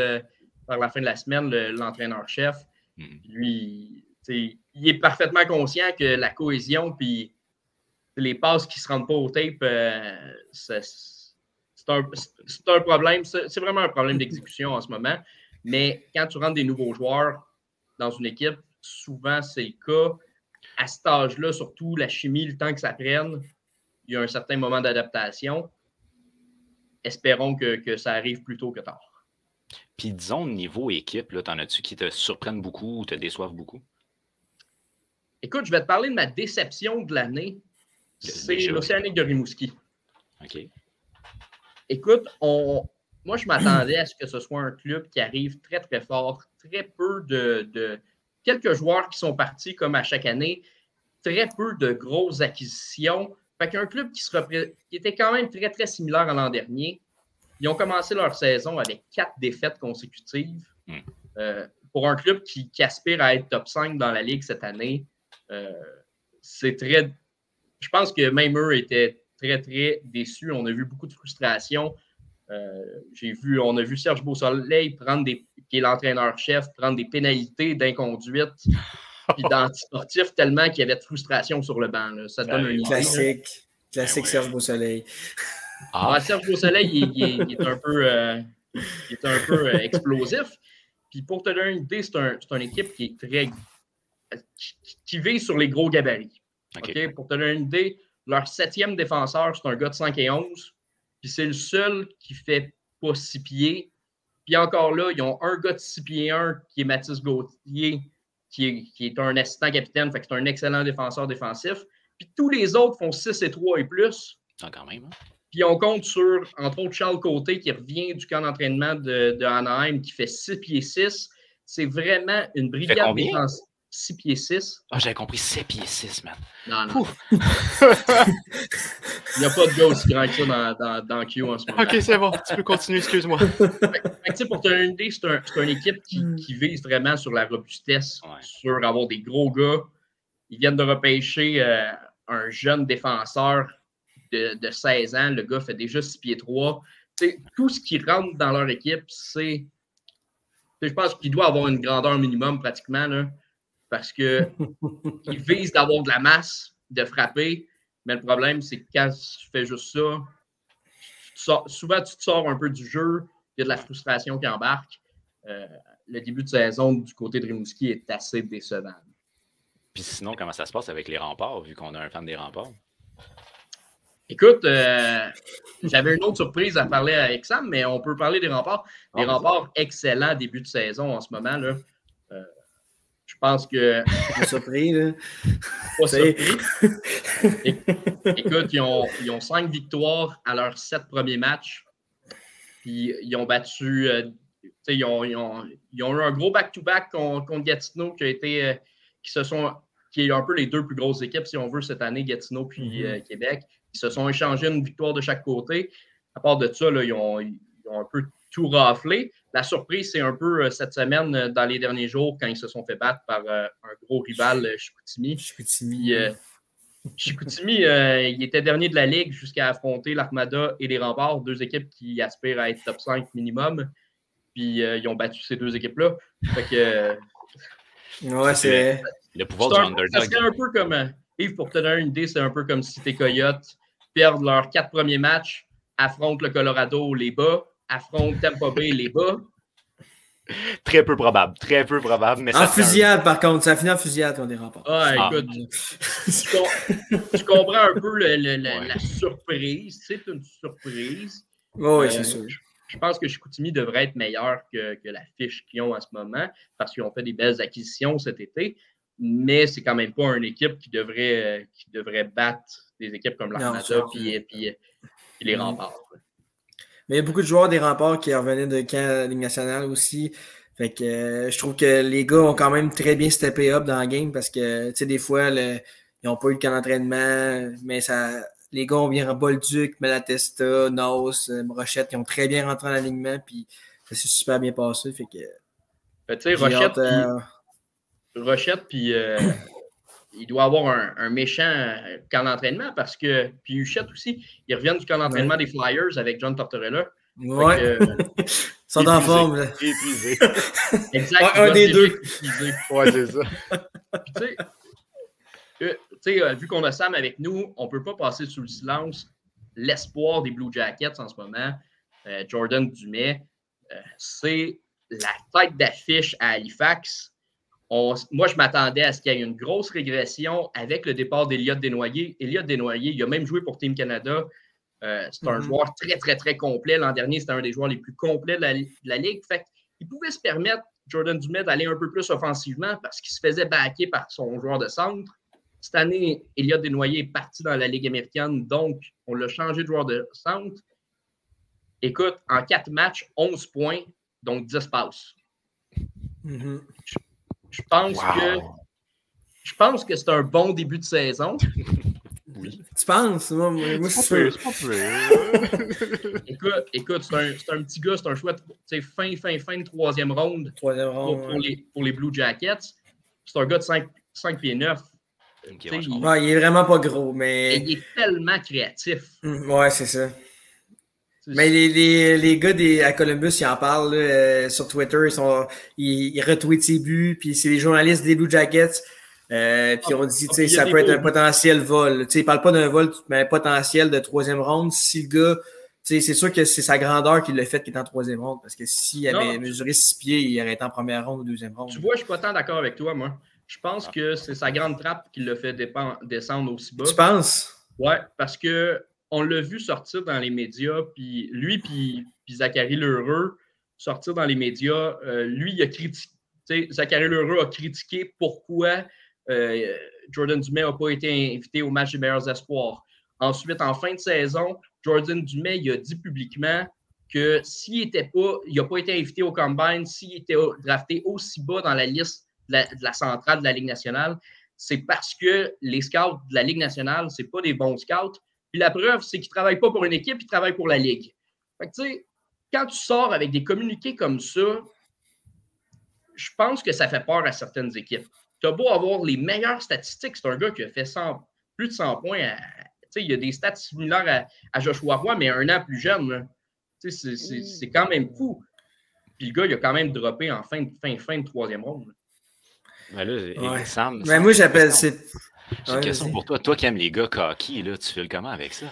par la fin de la semaine, l'entraîneur-chef. Lui, il est parfaitement conscient que la cohésion puis les passes qui ne se rendent pas au tape, c'est un problème. C'est vraiment un problème d'exécution en ce moment. Mais quand tu rentres des nouveaux joueurs dans une équipe, souvent c'est le cas. À cet âge-là, surtout la chimie, le temps que ça prenne, il y a un certain moment d'adaptation. Espérons que ça arrive plus tôt que tard. Puis disons, niveau équipe, t'en as-tu qui te surprennent beaucoup ou te déçoivent beaucoup? Écoute, je vais te parler de ma déception de l'année. C'est l'Océanique de Rimouski. OK. Écoute, moi, je m'attendais à ce que ce soit un club qui arrive très, très fort. Très peu de quelques joueurs qui sont partis comme à chaque année. Très peu de grosses acquisitions. Fait qu'un club qui était quand même très, très similaire à l'an dernier. Ils ont commencé leur saison avec 4 défaites consécutives. Pour un club qui aspire à être top 5 dans la Ligue cette année, c'est très... Je pense que même eux étaient très, très déçus. On a vu beaucoup de frustration. On a vu Serge Beausoleil qui est l'entraîneur-chef, prendre des pénalités d'inconduite puis d'antisportif tellement qu'il y avait de frustration sur le banc. Là. Ça donne un idée. Classique Serge Beausoleil. Serge Beausoleil, il est un peu explosif. Puis pour te donner une idée, c'est une équipe qui est qui vise sur les gros gabarits. Okay? Pour te donner une idée, leur 7e défenseur, c'est un gars de 5 et 11. Puis c'est le seul qui fait pas 6 pieds. Puis encore là, ils ont un gars de 6 pieds 1 qui est Mathis Gauthier, qui est un assistant capitaine, fait que c'est un excellent défenseur défensif. Puis tous les autres font 6 et 3 et plus. Quand même. Hein? Puis on compte sur, entre autres, Charles Côté qui revient du camp d'entraînement de Anaheim, qui fait 6 pieds 6. C'est vraiment une brigade défensive. 6 pieds 6. Ah, j'avais compris 7 pieds 6, man. Non. Il n'y a pas de gars aussi grand que ça dans Q en ce moment. OK, c'est bon. Tu peux continuer, excuse-moi. Pour te donner une idée, c'est une équipe qui vise vraiment sur la robustesse, sur avoir des gros gars. Ils viennent de repêcher un jeune défenseur de 16 ans. Le gars fait déjà 6 pieds 3. Tout ce qui rentre dans leur équipe, c'est... Je pense qu'il doit avoir une grandeur minimum pratiquement, là. Parce qu'ils visent d'avoir de la masse, de frapper. Mais le problème, c'est que quand tu fais juste ça, souvent tu te sors un peu du jeu, il y a de la frustration qui embarque. Le début de saison du côté de Rimouski est assez décevant. Puis sinon, comment ça se passe avec les remparts, vu qu'on a un fan des remparts? Écoute, j'avais une autre surprise à parler avec Sam, mais on peut parler des remparts. Les remparts, excellents début de saison en ce moment, là. Je pense que... Pas surpris, là. Pas surpris. Écoute, ils ont 5 victoires à leurs 7 premiers matchs. Puis ils ont battu... ils ont eu un gros back-to-back contre Gatineau qui est un peu les 2 plus grosses équipes, si on veut, cette année, Gatineau puis Québec. Ils se sont échangés une victoire de chaque côté. À part de ça, là, ils ont un peu tout raflé. La surprise, c'est un peu cette semaine, dans les derniers jours, quand ils se sont fait battre par un gros rival, Chicoutimi. Chicoutimi, il était dernier de la Ligue jusqu'à affronter l'Armada et les Remparts, 2 équipes qui aspirent à être top 5 minimum. Puis ils ont battu ces 2 équipes-là. Fait que... c'est... Le pouvoir du underdog. Ça serait un peu comme... Yves, pour te donner une idée, c'est un peu comme si tes Coyotes perdent leurs 4 premiers matchs, affrontent le Colorado, les bas, affrontent Tampa Bay, les bas. Très peu probable. Très peu probable. Mais en fusillade, par contre. Ça finit en fusillade quand on est remparts. Écoute, tu comprends un peu la surprise. C'est une surprise. Oui, c'est sûr. Je pense que Chicoutimi devrait être meilleur que la fiche qu'ils ont en ce moment parce qu'ils ont fait des belles acquisitions cet été. Mais c'est quand même pas une équipe qui devrait battre des équipes comme l'Armada puis les Remparts. Mais il y a beaucoup de joueurs des Remparts qui revenaient de camp de la Ligue nationale aussi. Fait que je trouve que les gars ont quand même très bien steppé up dans la game parce que, tu sais, des fois, ils n'ont pas eu le camp d'entraînement, mais les gars ont bien Bolduc, Malatesta, Nos, Brochette, ils ont très bien rentré en alignement, puis ça s'est super bien passé. Fait que Tu sais, Rochette, puis il doit avoir un méchant camp d'entraînement parce que. Puis Huchette aussi, ils reviennent du camp d'entraînement des Flyers avec John Tortorella. Ouais. Ils sont en forme, là. Épuisés. Exact. Un des deux. Ouais, c'est ça. Puis, tu sais, vu qu'on a Sam avec nous, on ne peut pas passer sous le silence l'espoir des Blue Jackets en ce moment. Jordan Dumais, c'est la tête d'affiche à Halifax. Moi, je m'attendais à ce qu'il y ait une grosse régression avec le départ d'Eliott Desnoyers. Eliott Desnoyers, il a même joué pour Team Canada. C'est un joueur très, très, très complet. L'an dernier, c'était un des joueurs les plus complets de la Ligue. Fait qu'il pouvait se permettre, Jordan Dumais, d'aller un peu plus offensivement parce qu'il se faisait backer par son joueur de centre. Cette année, Eliott Desnoyers est parti dans la Ligue américaine, donc on l'a changé de joueur de centre. Écoute, en 4 matchs, 11 points, donc 10 passes. Je pense que c'est un bon début de saison. Oui. Tu penses? Moi je suis sûr. Écoute, c'est un petit gars, c'est un chouette fin de troisième ronde pour les Blue Jackets. C'est un gars de 5 pieds 9. Okay, il est vraiment pas gros, mais... Il est tellement créatif. Ouais, c'est ça. Mais les gars à Columbus, ils en parlent là, sur Twitter, ils retweetent ses buts, puis c'est les journalistes des Blue Jackets. Puis on dit, ça peut être un potentiel vol. Ils parlent pas d'un vol, mais un potentiel de troisième ronde. Si le gars, c'est sûr que c'est sa grandeur qui l'a fait qu'il est en troisième ronde, parce que s'il avait mesuré 6 pieds, il aurait été en première ronde ou deuxième ronde. Tu vois, je suis pas tant d'accord avec toi, moi. Je pense que c'est sa grande trappe qui l'a fait descendre aussi bas. Tu penses? Ouais, parce que on l'a vu sortir dans les médias, puis lui puis Zachary Lheureux sortir dans les médias. Lui, il a critiqué. Zachary Lheureux a critiqué pourquoi Jordan Dumais n'a pas été invité au match des meilleurs espoirs. Ensuite, en fin de saison, Jordan Dumais il a dit publiquement que s'il n'a pas été invité au Combine, s'il était drafté aussi bas dans la liste de la centrale de la Ligue nationale, c'est parce que les scouts de la Ligue nationale, c'est pas des bons scouts. Puis la preuve, c'est qu'ils ne travaillent pas pour une équipe, ils travaillent pour la Ligue. Fait que, tu sais, quand tu sors avec des communiqués comme ça, je pense que ça fait peur à certaines équipes. Tu as beau avoir les meilleures statistiques, c'est un gars qui a fait plus de 100 points. Il y a des stats similaires à Joshua Roy, mais 1 an plus jeune. C'est quand même fou. Puis le gars, il a quand même droppé en fin de troisième ronde. Ben là, Sam, moi, j'appelle... J'ai une question pour toi. Toi qui aimes les gars cocky, là, tu files comment avec ça?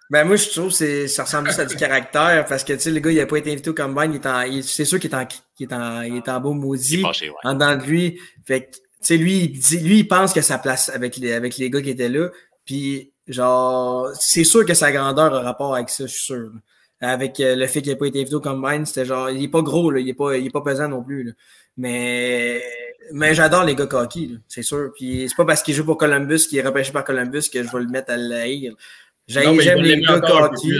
Ben moi, je trouve que ça ressemble juste à du caractère parce que, tu sais, le gars, il n'a pas été invité au Combine. C'est sûr qu'il est en beau maudit. Fâché, ouais. En dedans de lui. Fait que, tu sais, lui, il pense que sa place avec les gars qui étaient là. Puis, genre, c'est sûr que sa grandeur a rapport avec ça, je suis sûr. Avec le fait qu'il n'a pas été invité au Combine, c'était genre, il est pas gros, là, il est pas pesant non plus, là. Mais j'adore les gars cocky, c'est sûr. Puis c'est pas parce qu'il joue pour Columbus, qu'il est repêché par Columbus, que je vais le mettre à l'haïr. J'aime les gars cocky.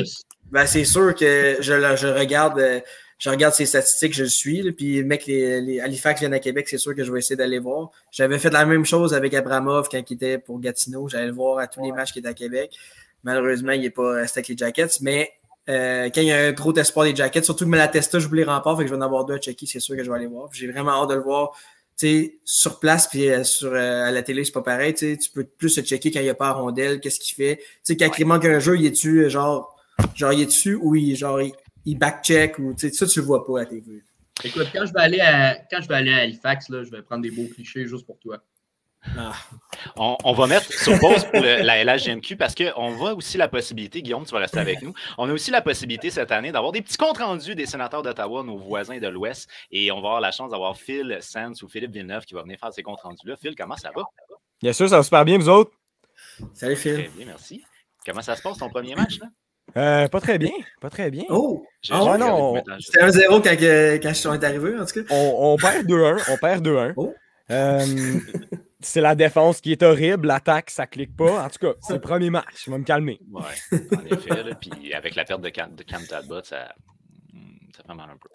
Ben, c'est sûr que je regarde ses statistiques, je le suis. Là, puis le mec, les Halifax viennent à Québec, c'est sûr que je vais essayer d'aller voir. J'avais fait la même chose avec Abramov quand il était pour Gatineau. J'allais le voir à tous les matchs qui étaient à Québec. Malheureusement, il n'est pas resté avec les Jackets. Mais quand il y a un gros espoir des Jackets, surtout que Malatesta, j'oublie les remparts, fait que je vais en avoir 2 à checker, c'est sûr que je vais aller voir. J'ai vraiment hâte de le voir. T'sais, sur place, puis à la télé, c'est pas pareil. Tu peux plus se checker quand il n'y a pas à rondelle, qu'est-ce qu'il fait. T'sais, quand il manque un jeu, il est-tu genre il est-tu ou il back-check ou ça, tu le vois pas à la TV. Écoute, quand je vais aller à Halifax, là, je vais prendre des beaux clichés juste pour toi. Ah. On va mettre sur pause pour la LHGMQ parce qu'on voit aussi la possibilité, Guillaume, tu vas rester avec nous, on a aussi la possibilité cette année d'avoir des petits comptes rendus des sénateurs d'Ottawa, nos voisins de l'Ouest, et on va avoir la chance d'avoir Phil Sands ou Philippe Villeneuve qui va venir faire ces comptes rendus-là. Phil, comment ça va? Bien sûr, ça va super bien, vous autres? Salut Phil. Très bien, merci. Comment ça se passe ton premier match, là? Pas très bien, pas très bien. Oh! Non. C'était 1-0 quand je suis arrivé, en tout cas. On perd 2-1, Oh. C'est la défense qui est horrible, l'attaque, ça clique pas. En tout cas, c'est le premier match, je vais me calmer. Oui, en effet. Là, puis avec la perte de Cam Talbot, ça fait mal un peu.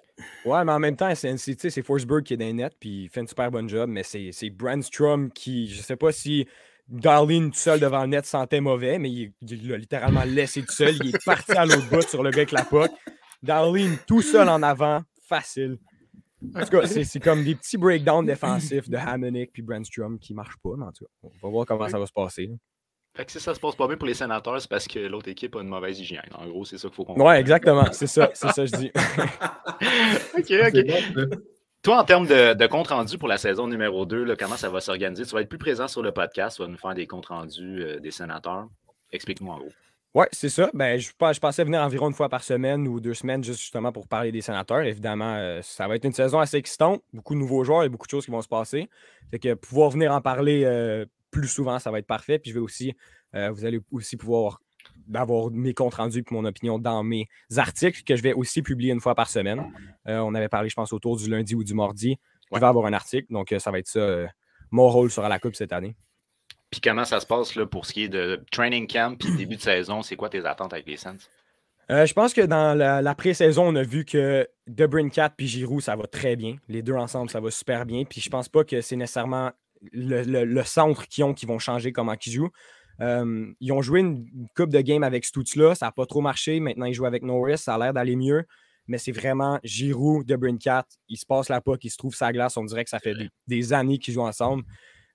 Ouais, mais en même temps, c'est Forsberg qui est dans les nets, puis il fait une super bonne job, mais c'est Brandstrom qui, je sais pas si Darlene tout seul devant le net sentait mauvais, mais il l'a littéralement laissé tout seul. Il est parti à l'autre bout sur le gars avec la puck. Darlene tout seul en avant, facile. En tout cas, c'est comme des petits breakdowns défensifs de Hamonic puis Brandstrom qui ne marchent pas. Mais en tout cas, on va voir comment ça va se passer. Fait que si ça se passe pas bien pour les Sénateurs, c'est parce que l'autre équipe a une mauvaise hygiène. En gros, c'est ça qu'il faut comprendre. Ouais, exactement. C'est ça que je dis. OK. Toi, en termes de compte rendu pour la saison numéro 2, là, comment ça va s'organiser? Tu vas être plus présent sur le podcast, tu vas nous faire des comptes rendus des Sénateurs. Explique-nous en gros. Oui, c'est ça. Ben, je pensais venir environ une fois par semaine ou 2 semaines juste justement pour parler des Sénateurs. Évidemment, ça va être une saison assez excitante. Beaucoup de nouveaux joueurs et beaucoup de choses qui vont se passer. Fait que pouvoir venir en parler plus souvent, ça va être parfait. Puis je vais aussi, vous allez aussi pouvoir avoir mes comptes rendus et mon opinion dans mes articles que je vais aussi publier une fois par semaine. On avait parlé, je pense, autour du lundi ou du mardi. Je vais avoir un article. Donc, ça va être ça, mon rôle sur la Coupe cette année. Puis comment ça se passe là, pour ce qui est de training camp puis début de saison? C'est quoi tes attentes avec les Sens? Je pense que dans la pré-saison, on a vu que DeBrincat et Giroux, ça va très bien. Les deux ensemble, ça va super bien. Puis je pense pas que c'est nécessairement le centre qu'ils ont qui vont changer comment ils jouent. Ils ont joué une coupe de game avec Stützle, ça n'a pas trop marché. Maintenant, ils jouent avec Norris, ça a l'air d'aller mieux. Mais c'est vraiment Giroux, DeBrincat, ils se passent la puck, ils se trouvent sa glace. On dirait que ça fait des années qu'ils jouent ensemble.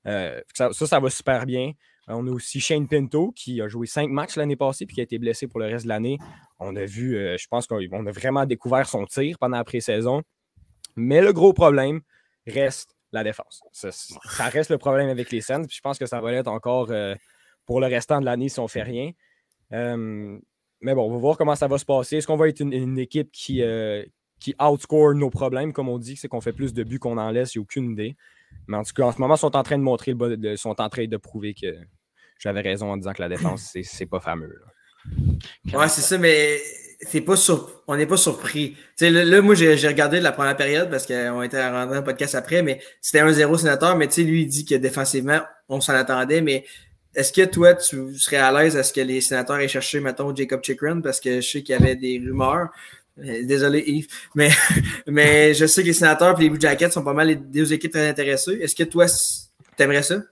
Ça va super bien. On a aussi Shane Pinto qui a joué 5 matchs l'année passée puis qui a été blessé pour le reste de l'année. On a vu, je pense qu'on a vraiment découvert son tir pendant la pré-saison. Mais le gros problème reste la défense. Ça reste le problème avec les Sens. Je pense que ça va l'être encore pour le restant de l'année si on ne fait rien. Mais bon, on va voir comment ça va se passer. Est-ce qu'on va être une équipe qui outscore nos problèmes, comme on dit, c'est qu'on fait plus de buts qu'on en laisse, j'ai aucune idée. Mais en tout cas, en ce moment, ils sont en train de montrer, sont en train de prouver que j'avais raison en disant que la défense, c'est pas fameux. Là. Ouais, c'est ça, mais on n'est pas surpris. Là, moi, j'ai regardé la première période parce qu'on était rendu un podcast après, mais c'était 1-0 Sénateur, mais lui, il dit que défensivement, on s'en attendait, mais est-ce que toi, tu serais à l'aise à ce que les Sénateurs aient cherché, mettons, Jacob Chikrin, parce que je sais qu'il y avait des rumeurs. Désolé Yves, mais je sais que les Sénateurs et les Blue Jackets sont pas mal les deux équipes très intéressées. Est-ce que toi, t'aimerais ça?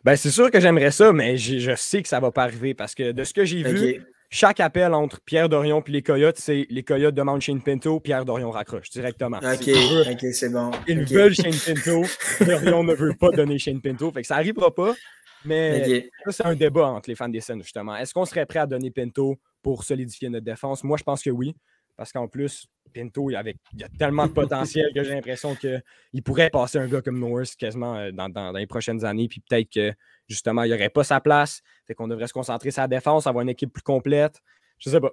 Ben, c'est sûr que j'aimerais ça, mais je sais que ça va pas arriver parce que de ce que j'ai vu, chaque appel entre Pierre Dorion et les Coyotes, c'est les Coyotes demandent Shane Pinto, Pierre Dorion raccroche directement. OK, c'est bon. Ils veulent Shane Pinto, Dorion ne veut pas donner Shane Pinto, fait que ça n'arrivera pas. Mais ça, c'est un débat entre les fans des Sens, justement. Est-ce qu'on serait prêt à donner Pinto pour solidifier notre défense? Moi, je pense que oui. Parce qu'en plus, Pinto, il y a tellement de potentiel que j'ai l'impression qu'il pourrait passer un gars comme Norris quasiment dans les prochaines années. Puis peut-être que, justement, il n'y aurait pas sa place. Fait qu'on devrait se concentrer sur la défense, avoir une équipe plus complète. Je sais pas.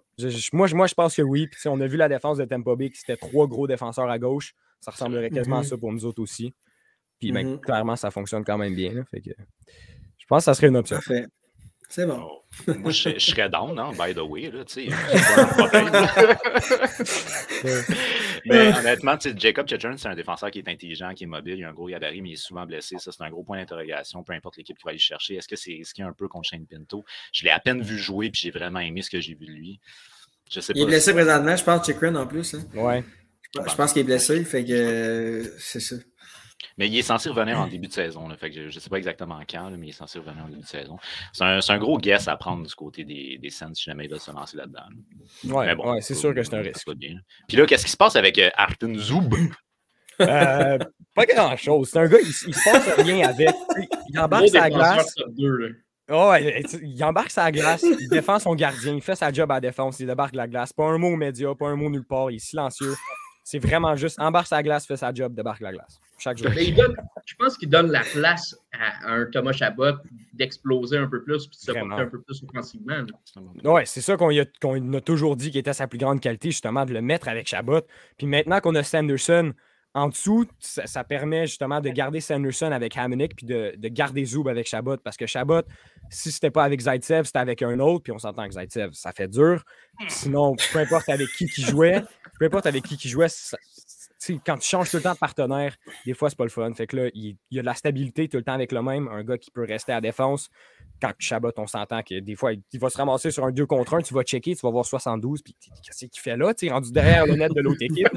Moi, je pense que oui. Puis on a vu la défense de Tampa Bay, qui c'était 3 gros défenseurs à gauche. Ça ressemblerait quasiment à ça pour nous autres aussi. Puis clairement, ça fonctionne quand même bien. Là. Fait que, je pense que ça serait une option. Parfait. C'est bon. Moi, je serais down, non? By the way, là, tu sais. Mais honnêtement, Jacob Chikrin, c'est un défenseur qui est intelligent, qui est mobile, il a un gros gabarit, mais il est souvent blessé. Ça, c'est un gros point d'interrogation, peu importe l'équipe qui va aller chercher. Est-ce qu'il y a un peu contre Shane Pinto? Je l'ai à peine vu jouer, puis j'ai vraiment aimé ce que j'ai vu de lui. Je sais pas. Il est blessé présentement, je pense, Chikrin en plus. Hein? Ouais. Je pense qu'il est blessé, fait que c'est ça. Mais il est censé revenir en début de saison. Là, fait que je ne sais pas exactement quand, là, mais il est censé revenir en début de saison. C'est un gros guess à prendre du côté des Sens si jamais il va se lancer là-dedans. Ouais, bon, c'est sûr que c'est un risque. Puis là, qu'est-ce qui se passe avec Artem Zoub? Pas grand-chose. C'est un gars, il se passe rien avec. Il embarque sa glace. Il embarque sa glace, il défend son gardien, il fait sa job à la défense, il débarque la glace. Pas un mot aux médias, pas un mot nulle part, il est silencieux. C'est vraiment juste embarque sa glace, fait sa job, débarque la glace. Chaque jour. Je pense qu'il donne la place à un Thomas Chabot d'exploser un peu plus et de se porter un peu plus offensivement. Oui, c'est ça qu'on a toujours dit qui était sa plus grande qualité, justement, de le mettre avec Chabot. Puis maintenant qu'on a Sanderson en dessous, ça permet justement de garder Sanderson avec Hamonic puis de garder Zoub avec Chabot. Parce que Chabot, si c'était pas avec Zaitsev, c'était avec un autre. Puis on s'entend que Zaitsev, ça fait dur. Sinon, peu importe avec qui jouait, quand tu changes tout le temps de partenaire, des fois, c'est pas le fun. Fait que là, il y a de la stabilité tout le temps avec le même. Un gars qui peut rester à la défense. Quand Chabot, on s'entend que des fois, il va se ramasser sur un 2 contre 1. Tu vas checker, tu vas voir 72. Puis qu'est-ce qu'il fait là? Rendu derrière le net de l'autre équipe.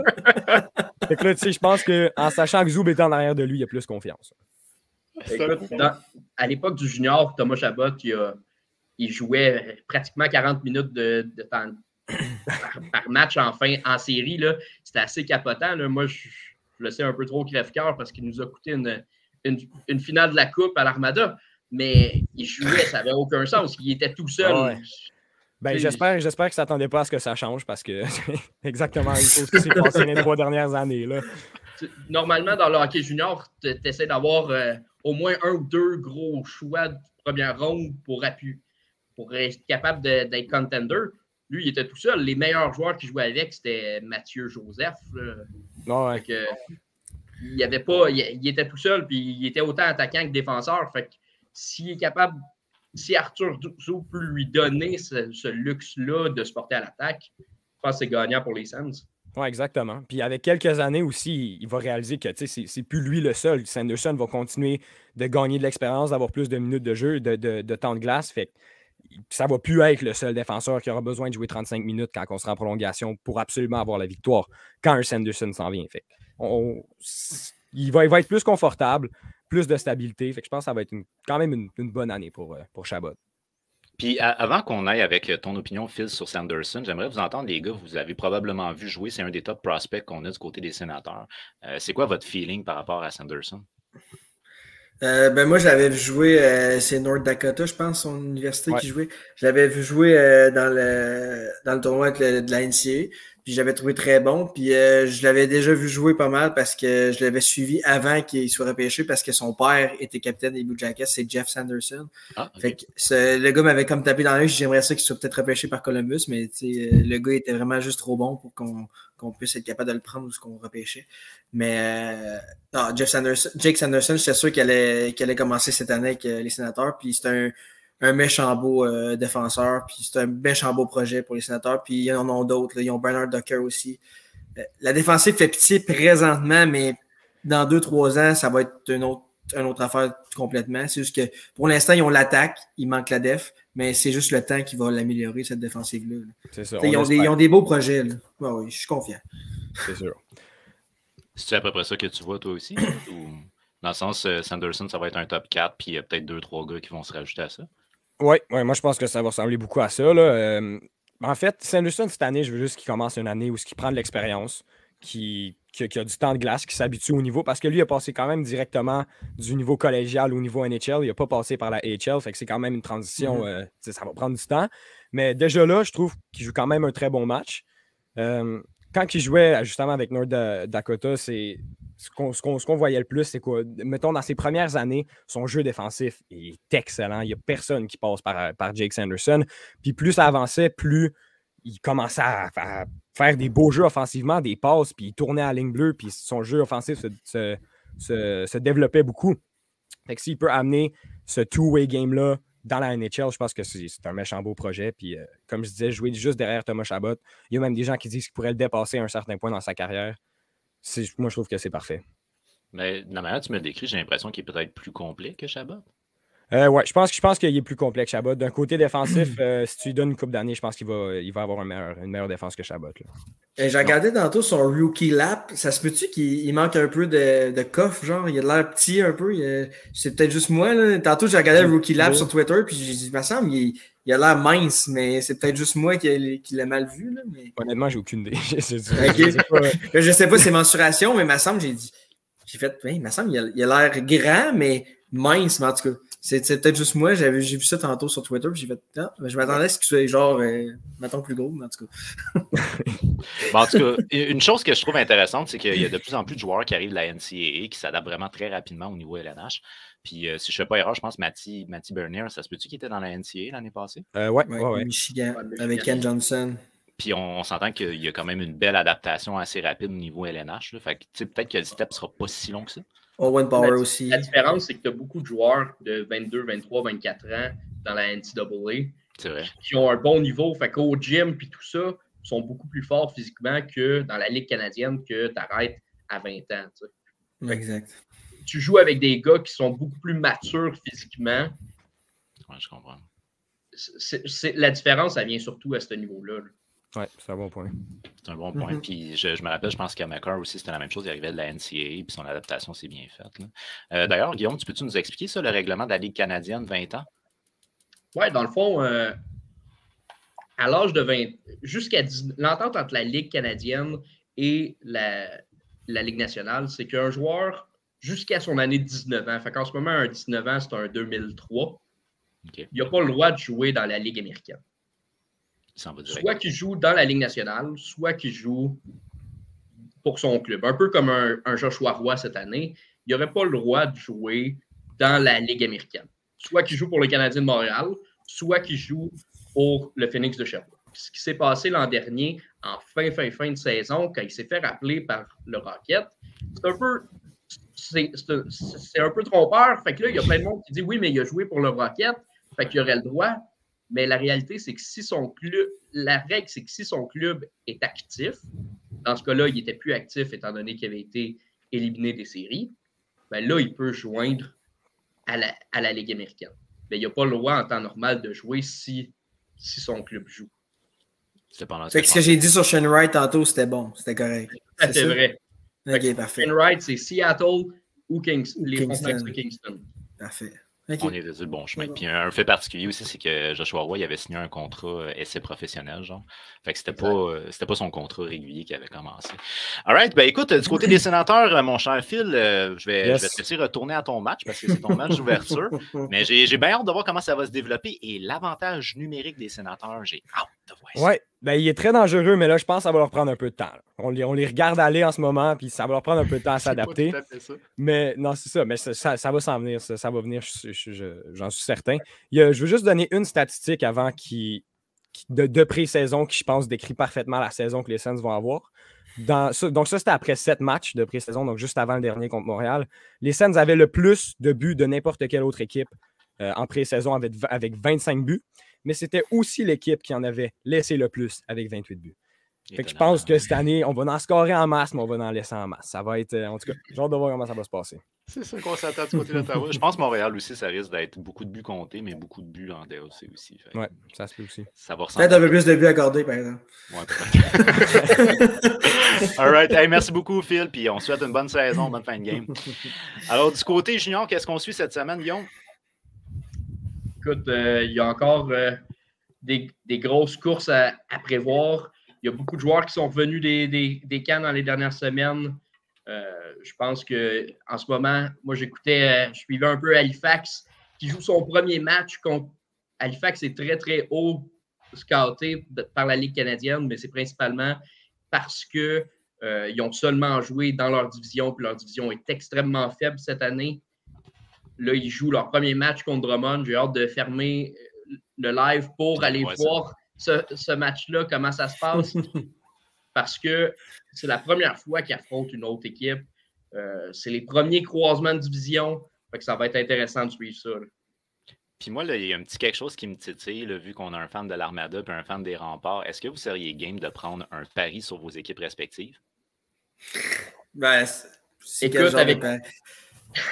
Fait que là, je pense qu'en sachant que Zoub est en arrière de lui, il y a plus confiance. Écoute, à l'époque du junior, Thomas Chabot, il jouait pratiquement 40 minutes de temps par match en série. C'était assez capotant. Là. Moi, je Là, c'est un peu trop crève-cœur parce qu'il nous a coûté une finale de la Coupe à l'Armada. Mais il jouait, ça n'avait aucun sens. Il était tout seul. Ouais. Ben, j'espère qu'ils ne s'attendaient pas à ce que ça change parce que c'est exactement une chose qui s'est passée les 3 dernières années. Là. Normalement, dans le hockey junior, tu essaies d'avoir au moins 1 ou 2 gros choix de première ronde pour être capable d'être contender. Lui, il était tout seul. Les meilleurs joueurs qu'il jouait avec, c'était Mathieu Joseph. Ouais. Il était tout seul, puis il était autant attaquant que défenseur. Fait que s'il est capable, si Arthur Duclos peut lui donner ce luxe-là de se porter à l'attaque, je pense que c'est gagnant pour les Sens. Oui, exactement. Puis avec quelques années aussi, il va réaliser que c'est plus lui le seul. Sanderson va continuer de gagner de l'expérience, d'avoir plus de minutes de jeu, de temps de glace. Fait que ça ne va plus être le seul défenseur qui aura besoin de jouer 35 minutes quand on sera en prolongation pour absolument avoir la victoire quand un Sanderson s'en vient. Fait il va être plus confortable, plus de stabilité. Fait que je pense que ça va être quand même une bonne année pour Chabot. Puis avant qu'on aille avec ton opinion, Phil, sur Sanderson, j'aimerais vous entendre, les gars, vous avez probablement vu jouer, c'est un des top prospects qu'on a du côté des Sénateurs. C'est quoi votre feeling par rapport à Sanderson? Moi, je l'avais vu jouer, c'est North Dakota, je pense, son université qui jouait. Je l'avais vu jouer dans le tournoi de la NCAA, puis j'avais trouvé très bon. Puis je l'avais déjà vu jouer pas mal parce que je l'avais suivi avant qu'il soit repêché parce que son père était capitaine des Blue Jackets, c'est Jeff Sanderson. Ah, okay. Fait que le gars m'avait comme tapé dans l'œil, j'aimerais ça qu'il soit peut-être repêché par Columbus, mais le gars était vraiment juste trop bon pour qu'on puisse être capable de le prendre ou ce qu'on repêchait. Mais non, Jake Sanderson, j'étais sûr qu'il allait commencer cette année avec les Sénateurs. Puis c'est un méchant beau défenseur. Puis c'est un méchant beau projet pour les Sénateurs. Puis ils en ont d'autres. Ils ont Bernard Docker aussi. La défensive fait pitié présentement, mais dans 2-3 ans, ça va être une autre affaire complètement. C'est juste que pour l'instant, ils ont l'attaque. Il manque la def. Mais c'est juste le temps qui va l'améliorer, cette défensive-là. C'est ça. Ils ont des beaux projets. Là. Oui, je suis confiant. C'est sûr. C'est à peu près ça que tu vois toi aussi? Ou dans le sens, Sanderson, ça va être un top 4, puis il y a peut-être 2-3 gars qui vont se rajouter à ça? Oui, moi je pense que ça va ressembler beaucoup à ça. Là. En fait, Sanderson, cette année, je veux juste qu'il commence une année où il prend de l'expérience, qui a du temps de glace, qui s'habitue au niveau, parce que lui a passé quand même directement du niveau collégial au niveau NHL. Il n'a pas passé par la AHL, fait que c'est quand même une transition, ça va prendre du temps. Mais déjà là, je trouve qu'il joue quand même un très bon match. Quand il jouait justement avec North Dakota, c'est ce qu'on voyait le plus, c'est quoi? Mettons, dans ses premières années, son jeu défensif est excellent. Il n'y a personne qui passe par Jake Sanderson. Puis plus ça avançait, plus il commençait à faire des beaux jeux offensivement, des passes, puis il tournait à la ligne bleue, puis son jeu offensif se développait beaucoup. Fait que s'il peut amener ce two-way game-là dans la NHL, je pense que c'est un méchant beau projet. Puis, comme je disais, jouer juste derrière Thomas Chabot. Il y a même des gens qui disent qu'il pourrait le dépasser à un certain point dans sa carrière. Moi, je trouve que c'est parfait. Mais de la manière dont tu me le décris, j'ai l'impression qu'il est peut-être plus complet que Chabot. Oui, je pense qu'il est plus complet que Chabot. D'un côté défensif, si tu lui donnes une couple d'années, je pense qu'il va avoir une meilleure défense que Chabot. J'ai regardé tantôt son rookie lap. Ça se peut-tu qu'il manque un peu de coffre, genre? Il a l'air petit un peu. C'est peut-être juste moi. Là. Tantôt, j'ai regardé le rookie lap sur Twitter, puis j'ai dit, il me semble, il a l'air mince, mais c'est peut-être juste moi qui l'ai mal vu. Là, mais... Honnêtement, j'ai aucune idée. Je sais pas ses mensurations, mais il me semble, j'ai fait, il me semble, il a l'air grand, mais mince, mais en tout cas. C'est peut-être juste moi, j'ai vu ça tantôt sur Twitter, puis j'ai fait, je m'attendais à ce qu'il soit genre, mettons plus gros, mais en tout cas. En tout cas, une chose que je trouve intéressante, c'est qu'il y a de plus en plus de joueurs qui arrivent de la NCAA qui s'adaptent vraiment très rapidement au niveau LNH. Puis, si je ne fais pas erreur, je pense que Matty Bernier, ça se peut-tu qu'il était dans la NCAA l'année passée? Ouais. Michigan, avec Ken Johnson. Puis, on s'entend qu'il y a quand même une belle adaptation assez rapide au niveau LNH. Là. Fait que, peut-être que le step ne sera pas si long que ça. Owen Power aussi. La différence, c'est que tu as beaucoup de joueurs de 22, 23, 24 ans dans la NCAA qui ont un bon niveau. Fait qu'au gym puis tout ça, sont beaucoup plus forts physiquement que dans la Ligue canadienne que tu arrêtes à 20 ans. Tu sais. Exact. Tu joues avec des gars qui sont beaucoup plus matures physiquement. Oui, je comprends. La différence, ça vient surtout à ce niveau-là. Oui, c'est un bon point. C'est un bon point. Puis je me rappelle, je pense qu'à McCarr aussi, c'était la même chose. Il arrivait de la NCAA, puis son adaptation s'est bien faite. D'ailleurs, Guillaume, peux-tu nous expliquer ça, le règlement de la Ligue canadienne 20 ans? Oui, dans le fond, à l'âge de 20, l'entente entre la Ligue canadienne et la Ligue nationale, c'est qu'un joueur, jusqu'à son année de 19 ans, fait qu'en ce moment, un 19 ans, c'est un 2003, il n'a pas le droit de jouer dans la Ligue américaine. Soit qu'il joue dans la Ligue nationale, soit qu'il joue pour son club. Un peu comme un Joshua Roy cette année, il n'aurait pas le droit de jouer dans la Ligue américaine. Soit qu'il joue pour le Canadien de Montréal, soit qu'il joue pour le Phoenix de Sherbrooke. Ce qui s'est passé l'an dernier, en fin de saison, quand il s'est fait rappeler par le Rocket, c'est un peu trompeur. Fait que là, il y a plein de monde qui dit oui, mais il a joué pour le Rocket, fait qu'il aurait le droit. Mais la réalité, c'est que la règle, c'est que si son club est actif, dans ce cas-là, il n'était plus actif étant donné qu'il avait été éliminé des séries, ben là, il peut joindre à la Ligue américaine. Mais il n'a pas le droit en temps normal de jouer si son club joue. Fait que ce que j'ai dit sur Shane Wright tantôt, c'était bon, c'était correct. C'est vrai. Ok, parfait. Shane Wright, c'est Seattle ou les Frontenacs de Kingston. Parfait. Okay. On est sur le bon chemin. Puis un fait particulier aussi, c'est que Joshua Roy il avait signé un contrat essai professionnel, genre. Fait que c'était pas son contrat régulier qui avait commencé. All right, ben écoute, du côté des Sénateurs, mon cher Phil, je vais te laisser retourner à ton match parce que c'est ton match d'ouverture. Mais j'ai bien hâte de voir comment ça va se développer. Et l'avantage numérique des Sénateurs, j'ai hâte de voir ça. Ouais, ben il est très dangereux, mais là, je pense que ça va leur prendre un peu de temps. On les regarde aller en ce moment, puis ça va leur prendre un peu de temps à s'adapter. Mais non, c'est ça. Mais ça va s'en venir. Ça va venir, j'en suis certain. Je veux juste donner une statistique avant de pré-saison qui, je pense, décrit parfaitement la saison que les Sens vont avoir. Donc ça, c'était après 7 matchs de pré-saison, donc juste avant le dernier contre Montréal. Les Sens avaient le plus de buts de n'importe quelle autre équipe en pré-saison avec 25 buts. Mais c'était aussi l'équipe qui en avait laissé le plus avec 28 buts. Fait que je pense que cette année, on va en scorer en masse, mais on va en laisser en masse. Ça va être, en tout cas, j'ai hâte de voir comment ça va se passer. C'est ça qu'on s'attend du côté d'Ottawa. Je pense que Montréal aussi, ça risque d'être beaucoup de buts comptés, mais beaucoup de buts en DOC aussi. Ouais, ça se peut aussi. Ça va ressembler. Peut-être un peu plus de buts accordés, par exemple. Ouais, peut-être. All right. Hey, merci beaucoup, Phil. Puis on souhaite une bonne saison, bonne fin de game. Alors, du côté junior, qu'est-ce qu'on suit cette semaine, Guillaume? Écoute, il y a encore des grosses courses à prévoir. Il y a beaucoup de joueurs qui sont revenus des camps dans les dernières semaines. Je pense qu'en ce moment, moi, je suivais un peu Halifax qui joue son premier match contre Halifax. C'est très, très haut scouté par la Ligue canadienne, mais c'est principalement parce qu'ils ont seulement joué dans leur division, puis leur division est extrêmement faible cette année. Là, ils jouent leur premier match contre Drummond. J'ai hâte de fermer le live pour aller voir ce match-là, comment ça se passe. Parce que c'est la première fois qu'ils affrontent une autre équipe. C'est les premiers croisements de division. Fait que ça va être intéressant de suivre ça. Là. Puis moi, là, il y a un petit quelque chose qui me titille, là, vu qu'on a un fan de l'Armada et un fan des Remparts. Est-ce que vous seriez game de prendre un pari sur vos équipes respectives? Ben, c'est quel genre de pari?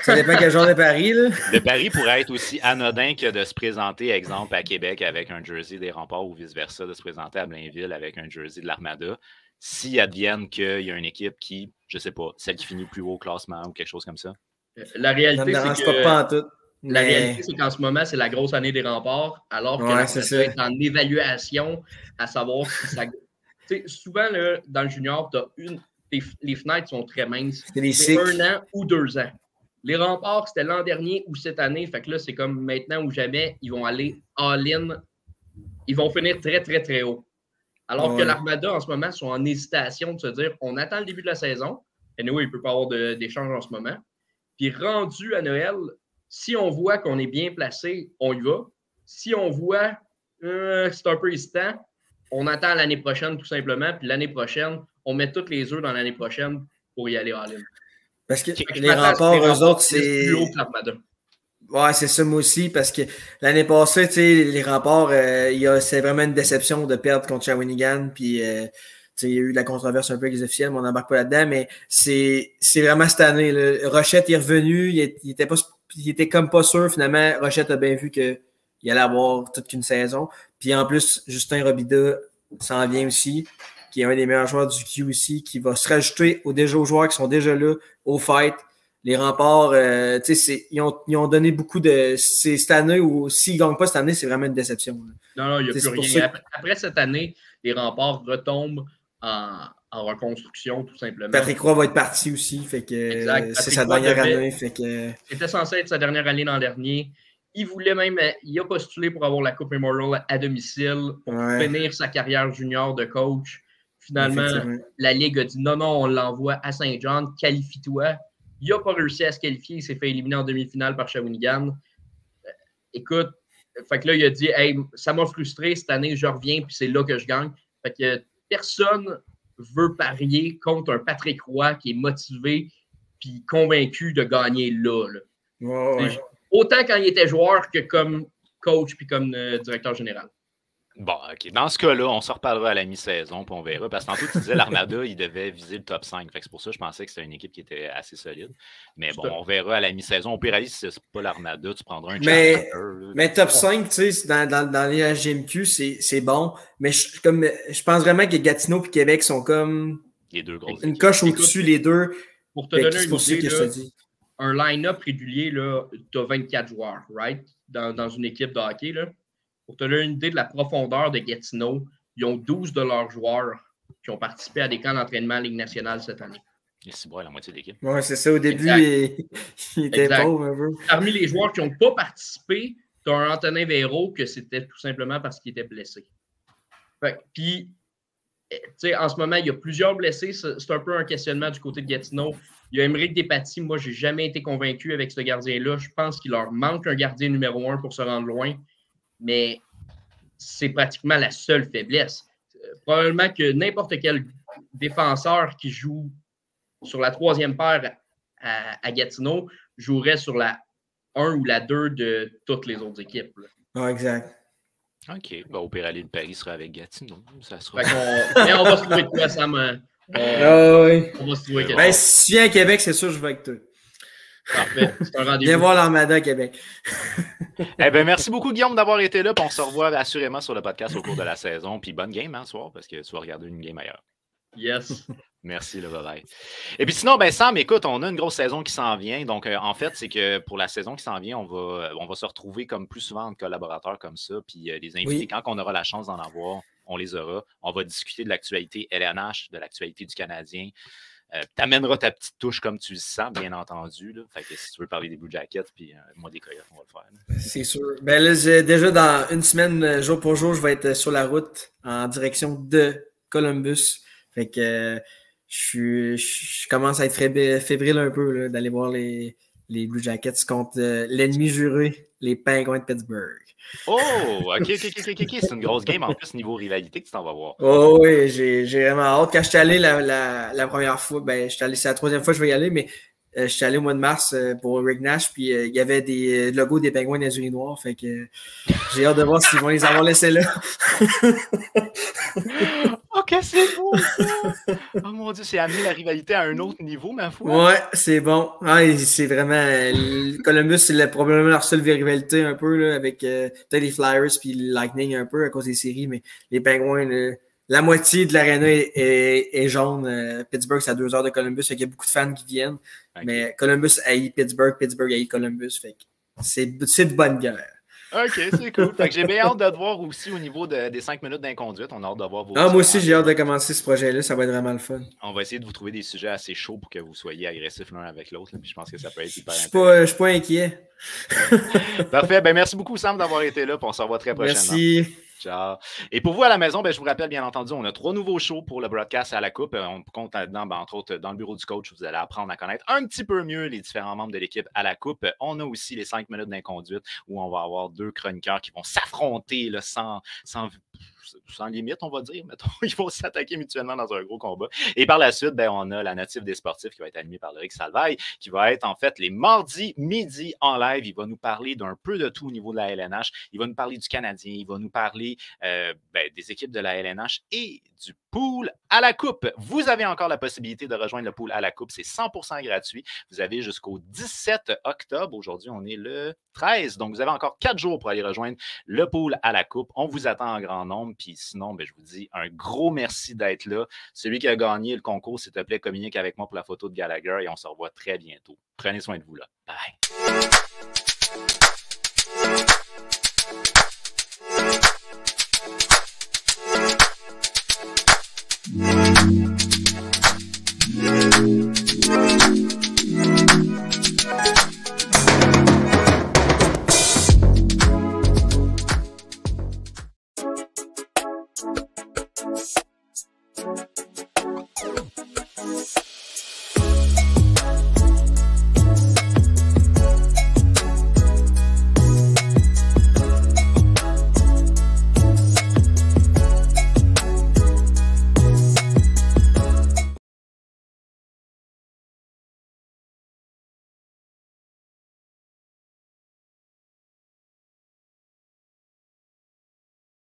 Ça dépend quel genre de pari, là. Le pari pourrait être aussi anodin que de se présenter, exemple, à Québec avec un jersey des Remparts ou vice-versa, de se présenter à Blainville avec un jersey de l'Armada. S'il advienne qu'il y a une équipe qui, je sais pas, celle qui finit plus haut au classement ou quelque chose comme ça. La réalité, La réalité, c'est qu'en ce moment, c'est la grosse année des Remparts, alors que l'Armada est en évaluation à savoir si ça... souvent, là, dans le junior, les fenêtres sont très minces. C'est 1 an ou 2 ans. Les Remparts, c'était l'an dernier ou cette année. Fait que là, c'est comme maintenant ou jamais, ils vont aller all-in. Ils vont finir très, très, très haut. Alors que l'Armada, en ce moment, sont en hésitation de se dire on attend le début de la saison. Et nous, il ne peut pas avoir d'échange en ce moment. Puis rendu à Noël, si on voit qu'on est bien placé, on y va. Si on voit c'est un peu hésitant, on attend l'année prochaine tout simplement. Puis l'année prochaine, on met tous les œufs dans l'année prochaine pour y aller all-in. Parce que les Remparts, eux autres, c'est... plus haut que l'Armada. Ouais, c'est ça, moi aussi, parce que l'année passée, tu sais, les Remparts, c'est vraiment une déception de perdre contre Shawinigan, puis il y a eu de la controverse un peu avec les officiels, mais on n'embarque pas là-dedans, mais c'est vraiment cette année, là. Rochette est revenu, il était comme pas sûr, finalement, Rochette a bien vu qu'il allait avoir toute une saison, puis en plus, Justin Robida s'en vient aussi, qui est un des meilleurs joueurs du Q aussi, qui va se rajouter aux joueurs qui sont déjà là, au fight. Les Remparts, ils ont donné beaucoup de... C'est cette année où, s'ils ne gagnent pas cette année, c'est vraiment une déception. Là. Non, il n'y a plus rien. Après cette année, les Remparts retombent en reconstruction, tout simplement. Patrick Roy va être parti aussi, fait que c'est sa dernière année. Fait que... C'était censé être sa dernière année l'an dernier. Il a postulé pour avoir la Coupe Memorial à domicile pour finir sa carrière junior de coach. Finalement, la Ligue a dit non, on l'envoie à Saint-John, qualifie-toi. Il n'a pas réussi à se qualifier, il s'est fait éliminer en demi-finale par Shawinigan. Écoute, fait que là, il a dit hey, ça m'a frustré cette année, je reviens, puis c'est là que je gagne. Fait que personne veut parier contre un Patrick Roy qui est motivé puis convaincu de gagner là. Autant quand il était joueur que comme coach puis comme directeur général. Bon, OK. Dans ce cas-là, on se reparlera à la mi-saison, puis on verra. Parce que tantôt, tu disais l'Armada, il devait viser le top 5. Fait que c'est pour ça que je pensais que c'était une équipe qui était assez solide. Mais bon, on verra à la mi-saison. Au pire, si c'est pas l'Armada, tu prendras un challenger. Mais top 5, tu sais, dans les HGMQ, c'est bon. Mais je pense vraiment que Gatineau et Québec sont comme les deux grosses une coche au-dessus, les deux. Pour te donner une idée, là, un line-up régulier, tu as 24 joueurs, right? Dans une équipe de hockey, là. Pour te donner une idée de la profondeur de Gatineau, ils ont 12 de leurs joueurs qui ont participé à des camps d'entraînement Ligue nationale cette année. Et c'est la moitié de l'équipe. Oui, c'est ça. Au début, il était pauvre un peu. Parmi les joueurs qui n'ont pas participé, tu as un Antonin Véro que c'était tout simplement parce qu'il était blessé. Puis, tu sais, en ce moment, il y a plusieurs blessés. C'est un peu un questionnement du côté de Gatineau. Il y a Émeric Despatie. Moi, je n'ai jamais été convaincu avec ce gardien-là. Je pense qu'il leur manque un gardien numéro 1 pour se rendre loin. Mais c'est pratiquement la seule faiblesse. Probablement que n'importe quel défenseur qui joue sur la 3e paire à Gatineau jouerait sur la 1 ou la 2 de toutes les autres équipes. Exact. OK. Bon, au pire, aller de Paris sera avec Gatineau. Ça sera... Mais on va se trouver de quoi, Sam. On va se trouver quelque chose. Si tu viens à Québec, c'est sûr, je vais avec toi. Parfait. C'est un rendez-vous. Viens voir l'Armada à Québec. Merci beaucoup, Guillaume, d'avoir été là. Puis on se revoit assurément sur le podcast au cours de la saison. Puis bonne game, ce soir, parce que tu vas regarder une game ailleurs. Yes. Merci, le bye. Et puis sinon, Sam, écoute, on a une grosse saison qui s'en vient. Donc, en fait, c'est que pour la saison qui s'en vient, on va se retrouver comme plus souvent entre collaborateurs comme ça. Puis les invités, quand on aura la chance d'en avoir, on les aura. On va discuter de l'actualité LNH, de l'actualité du Canadien. Tu amèneras ta petite touche comme tu le sens, bien entendu. Là. Fait que si tu veux parler des Blue Jackets, puis moi des Coyotes, on va le faire. Là. C'est sûr. Ben là, déjà dans une semaine, jour pour jour, je vais être sur la route en direction de Columbus. Fait que je commence à être fébrile un peu d'aller voir les Blue Jackets contre l'ennemi juré, les Penguins de Pittsburgh. Oh, OK. C'est une grosse game en plus niveau rivalité que tu t'en vas voir. Oh oui, j'ai vraiment hâte. Quand je suis allé la première fois, c'est la 3e fois que je vais y aller, mais je suis allé au mois de mars pour Rick Nash, puis il y avait des logos des Penguins des urinoirs, fait que j'ai hâte de voir s'ils vont les avoir laissés là. OK, c'est beau ça! Oh mon Dieu, c'est amené la rivalité à un autre niveau, ma foi. Ouais, c'est bon. C'est vraiment... Columbus, c'est probablement leur seule rivalité un peu, là, avec peut-être les Flyers puis le Lightning un peu à cause des séries, mais les Penguins, la moitié de l'aréna est jaune. Pittsburgh, c'est à 2 heures de Columbus, fait qu'il y a beaucoup de fans qui viennent. Okay. Mais Columbus haït Pittsburgh, Pittsburgh haït Columbus, fait que c'est de bonne guerre. OK, c'est cool. Fait que j'ai bien hâte de te voir aussi au niveau des 5 minutes d'inconduite. On a hâte de voir vos... moi aussi, j'ai hâte de commencer ce projet-là. Ça va être vraiment le fun. On va essayer de vous trouver des sujets assez chauds pour que vous soyez agressifs l'un avec l'autre. Puis je pense que ça peut être hyper intéressant. Je suis pas inquiet. Parfait. Merci beaucoup, Sam, d'avoir été là. Puis on se revoit très prochainement. Merci. Ciao. Et pour vous à la maison, je vous rappelle, bien entendu, on a 3 nouveaux shows pour le broadcast à la Coupe. On compte là-dedans, entre autres, dans le bureau du coach, vous allez apprendre à connaître un petit peu mieux les différents membres de l'équipe à la Coupe. On a aussi les 5 minutes d'inconduite où on va avoir 2 chroniqueurs qui vont s'affronter là, sans limite, on va dire. Mettons, ils vont s'attaquer mutuellement dans un gros combat. Et par la suite, on a la notif des sportifs qui va être animée par Loïc Salvaille, qui va être en fait les mardis midi en live. Il va nous parler d'un peu de tout au niveau de la LNH. Il va nous parler du Canadien. Il va nous parler des équipes de la LNH et du pool à la Coupe. Vous avez encore la possibilité de rejoindre le pool à la Coupe. C'est 100% gratuit. Vous avez jusqu'au 17 octobre. Aujourd'hui, on est le 13. Donc, vous avez encore 4 jours pour aller rejoindre le pool à la Coupe. On vous attend en grand nombre. Puis sinon, je vous dis un gros merci d'être là. Celui qui a gagné le concours, s'il te plaît, communique avec moi pour la photo de Gallagher et on se revoit très bientôt. Prenez soin de vous là. Bye.